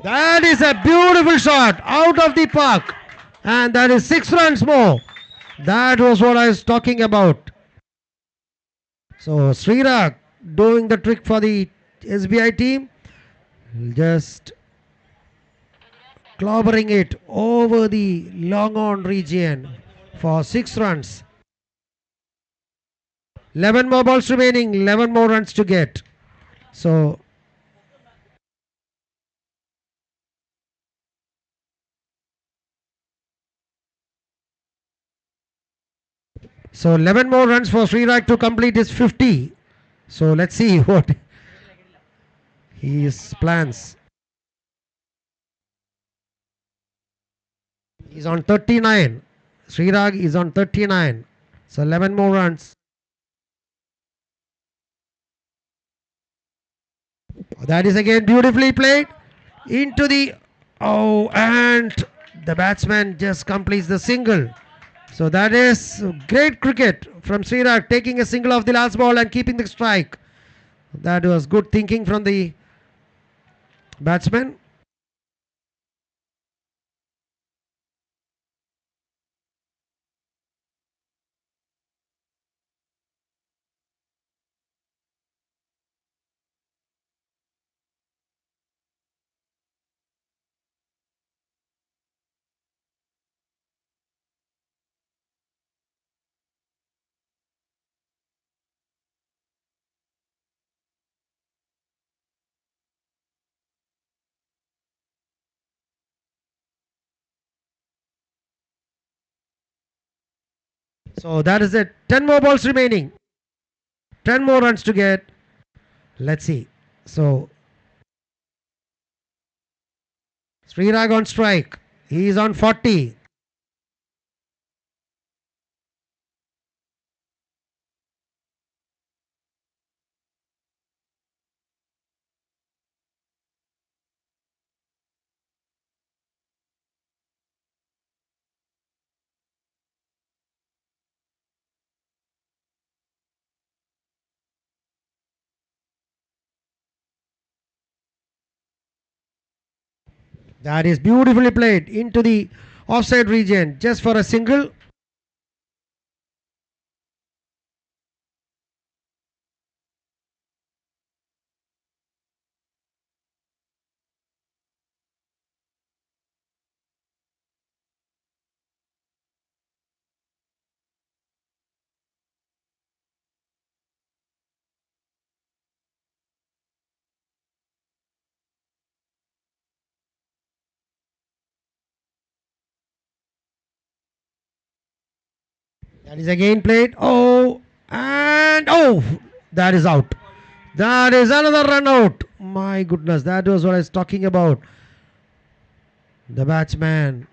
[SPEAKER 1] That is a beautiful shot out of the park. And that is 6 runs more. That was what I was talking about. So Srirak doing the trick for the SBI team. Just clobbering it over the long on region for 6 runs. 11 more balls remaining, 11 more runs to get. So So 11 more runs for Srirak to complete his 50. So let's see what his plans. He's on 39. Srirak is on 39. So 11 more runs. That is again beautifully played into the and the batsman just completes the single. So that is great cricket from Srirak, taking a single off the last ball and keeping the strike. That was good thinking from the batsman. So that is it. 10 more balls remaining. 10 more runs to get. Let's see. So Srirak on strike. He is on 40. That is beautifully played into the offside region just for a single. That is again played. That is out. That is another run out. My goodness, that was what I was talking about. The batsman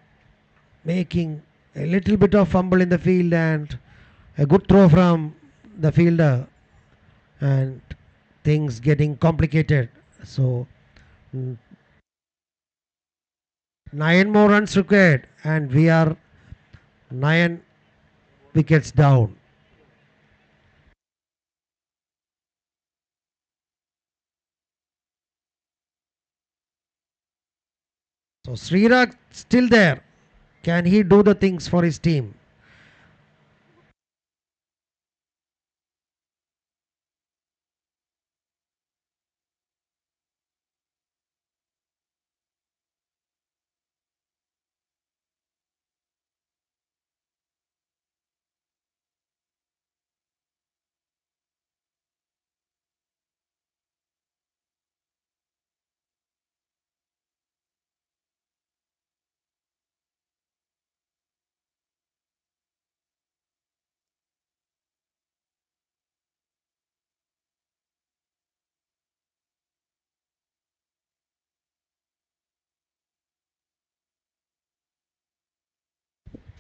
[SPEAKER 1] making a little bit of fumble in the field and a good throw from the fielder, and things getting complicated. So 9 more runs required, and we are 9 wickets down. So Srirak still there. Can he do the things for his team?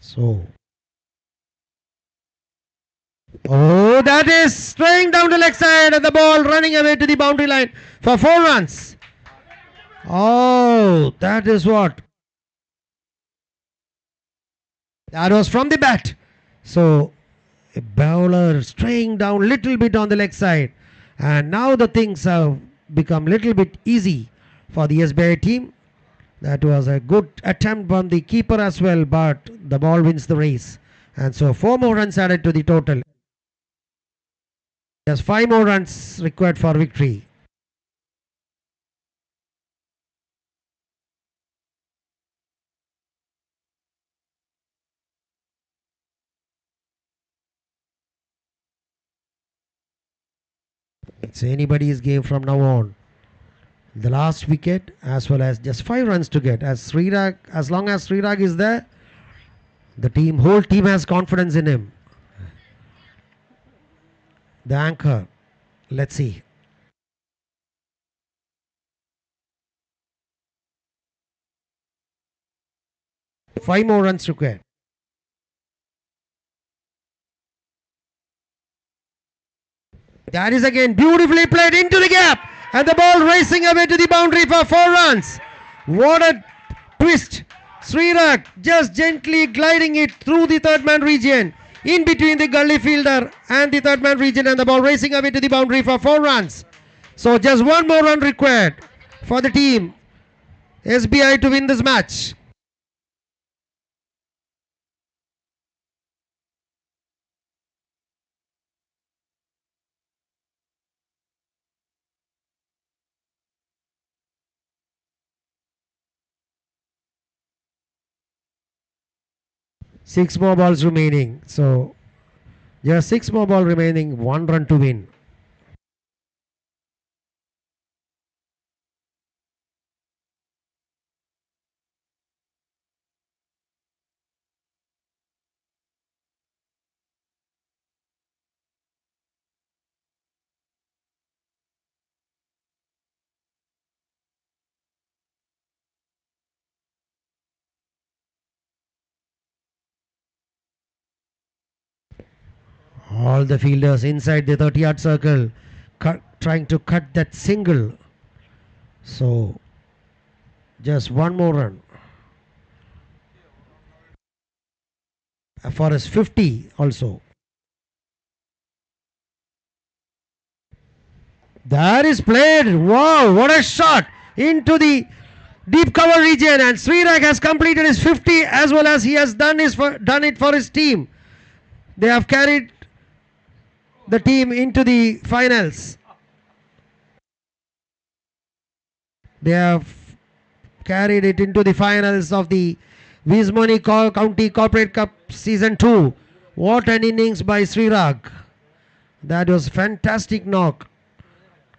[SPEAKER 1] So, that is straying down the leg side and the ball running away to the boundary line for 4 runs. Oh, that is what. That was from the bat. So, a bowler straying down little bit on the leg side. And now the things have become little bit easy for the SBI team. That was a good attempt from the keeper as well, but the ball wins the race. And so 4 more runs added to the total. There's 5 more runs required for victory. It's anybody's game from now on. The last wicket as well as just 5 runs to get. As long as Srirag is there, the whole team has confidence in him. The anchor. Let's see. Five more runs required. That is again beautifully played into the gap. And the ball racing away to the boundary for 4 runs. What a twist. Srirag just gently gliding it through the third man region, in between the gully fielder and the third man region, and the ball racing away to the boundary for 4 runs. So just 1 more run required for the team SBI to win this match. Six more balls remaining. So just 6 more balls remaining. 1 run to win. All the fielders inside the 30-yard circle trying to cut that single. So just 1 more run. For his 50 also. That is played. Wow, what a shot into the deep cover region, and Srirag has completed his 50 as well as he has done it for his team. They have carried the team into the finals. They have carried it into the finals of the Vismoni County Corporate Cup Season 2. What an innings by Srirag. That was fantastic knock.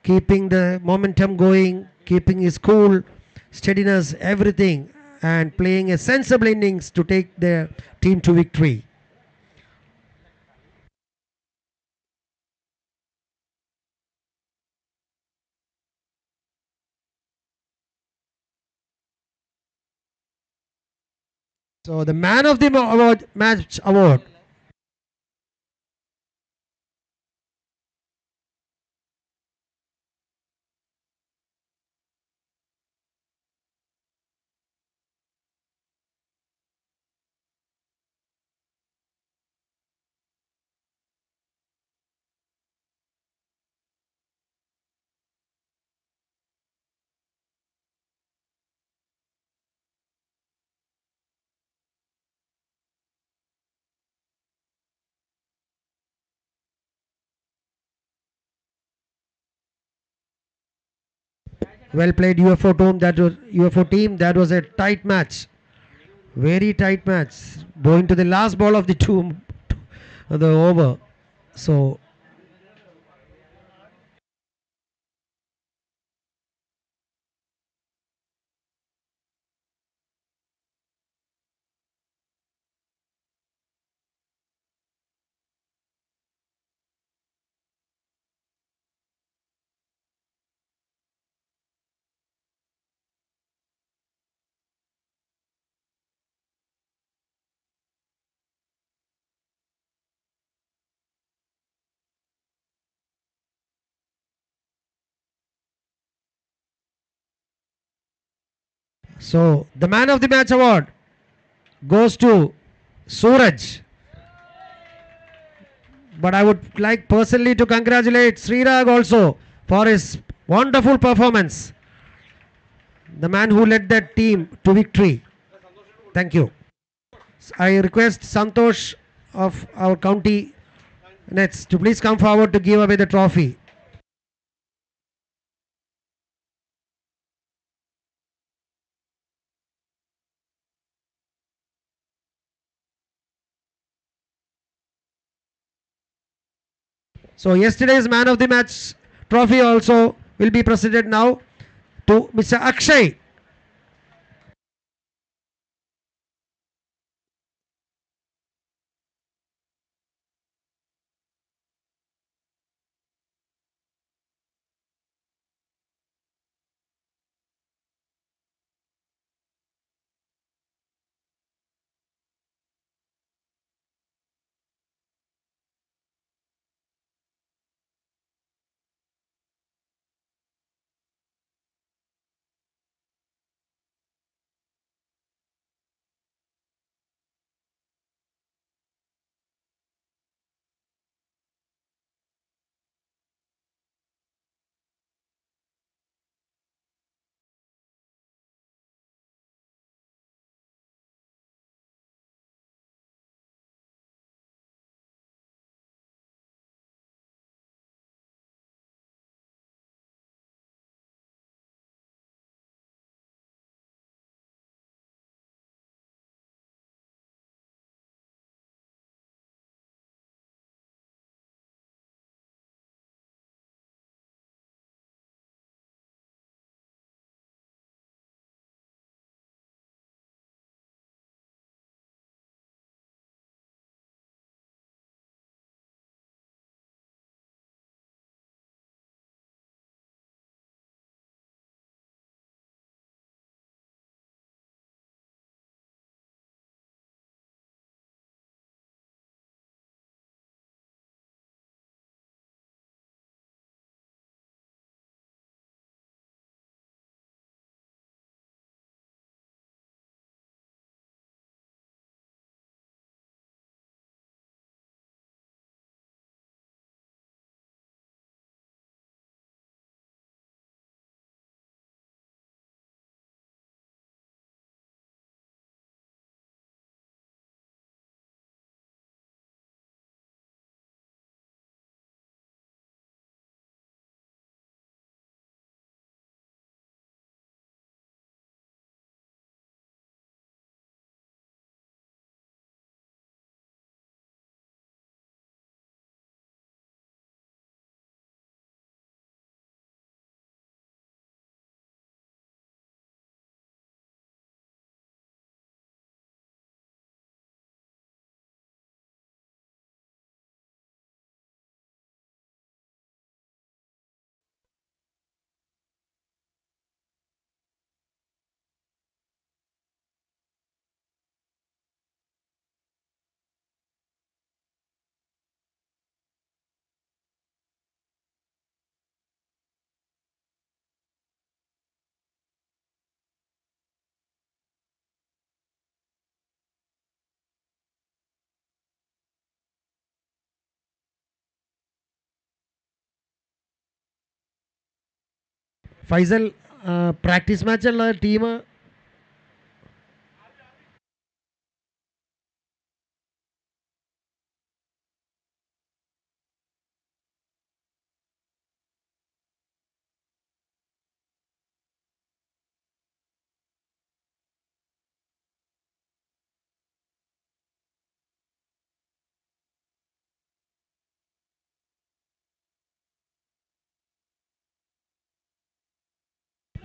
[SPEAKER 1] Keeping the momentum going, keeping his cool, steadiness, everything, and playing a sensible innings to take their team to victory. So the man of the match award. Well played UFO team. That was a tight match. Very tight match. Going to the last ball of the over. So the man of the match award goes to Suraj. But I would like personally to congratulate Srirag also for his wonderful performance. the man who led that team to victory. Thank you. I request Santosh of our county Nets to please come forward to give away the trophy. So yesterday's man of the match trophy also will be presented now to Mr. Akshay. Faisal, practice match ഉള്ള team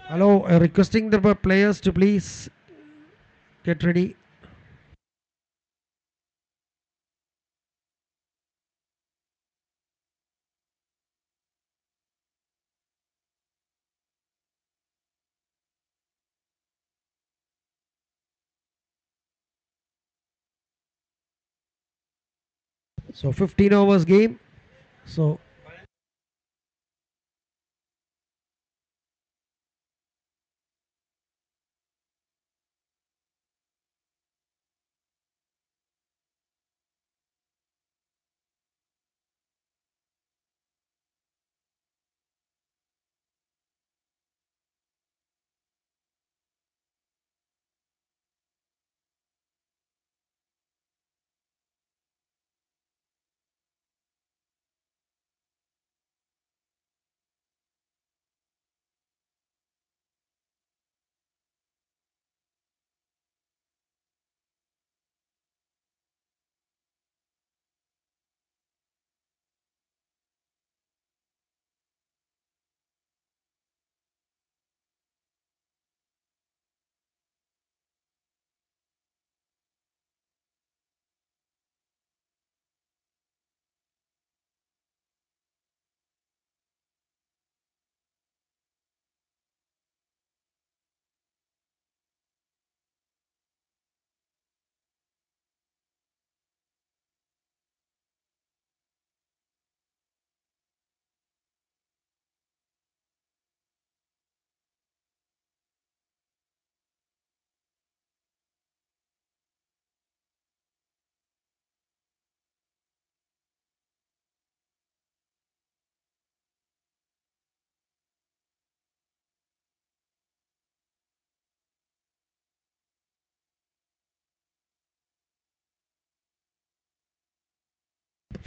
[SPEAKER 1] hello, requesting the players to please get ready. So 15 overs game. So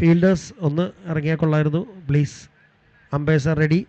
[SPEAKER 1] fielders ഒന്ന് ഇറങ്ങിയാൽ കൊള്ളായിരുന്നു please. Umpire's are ready.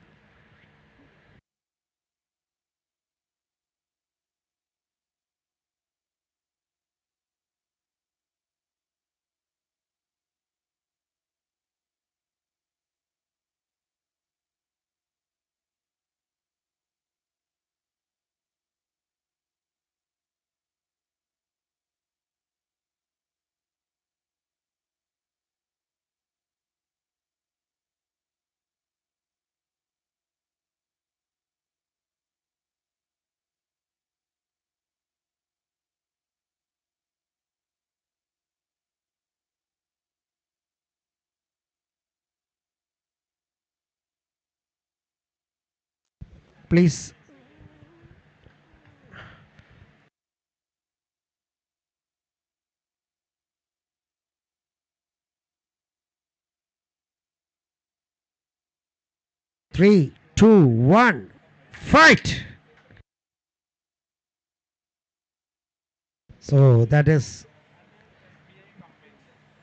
[SPEAKER 1] Please. Three, two, one, fight! So that is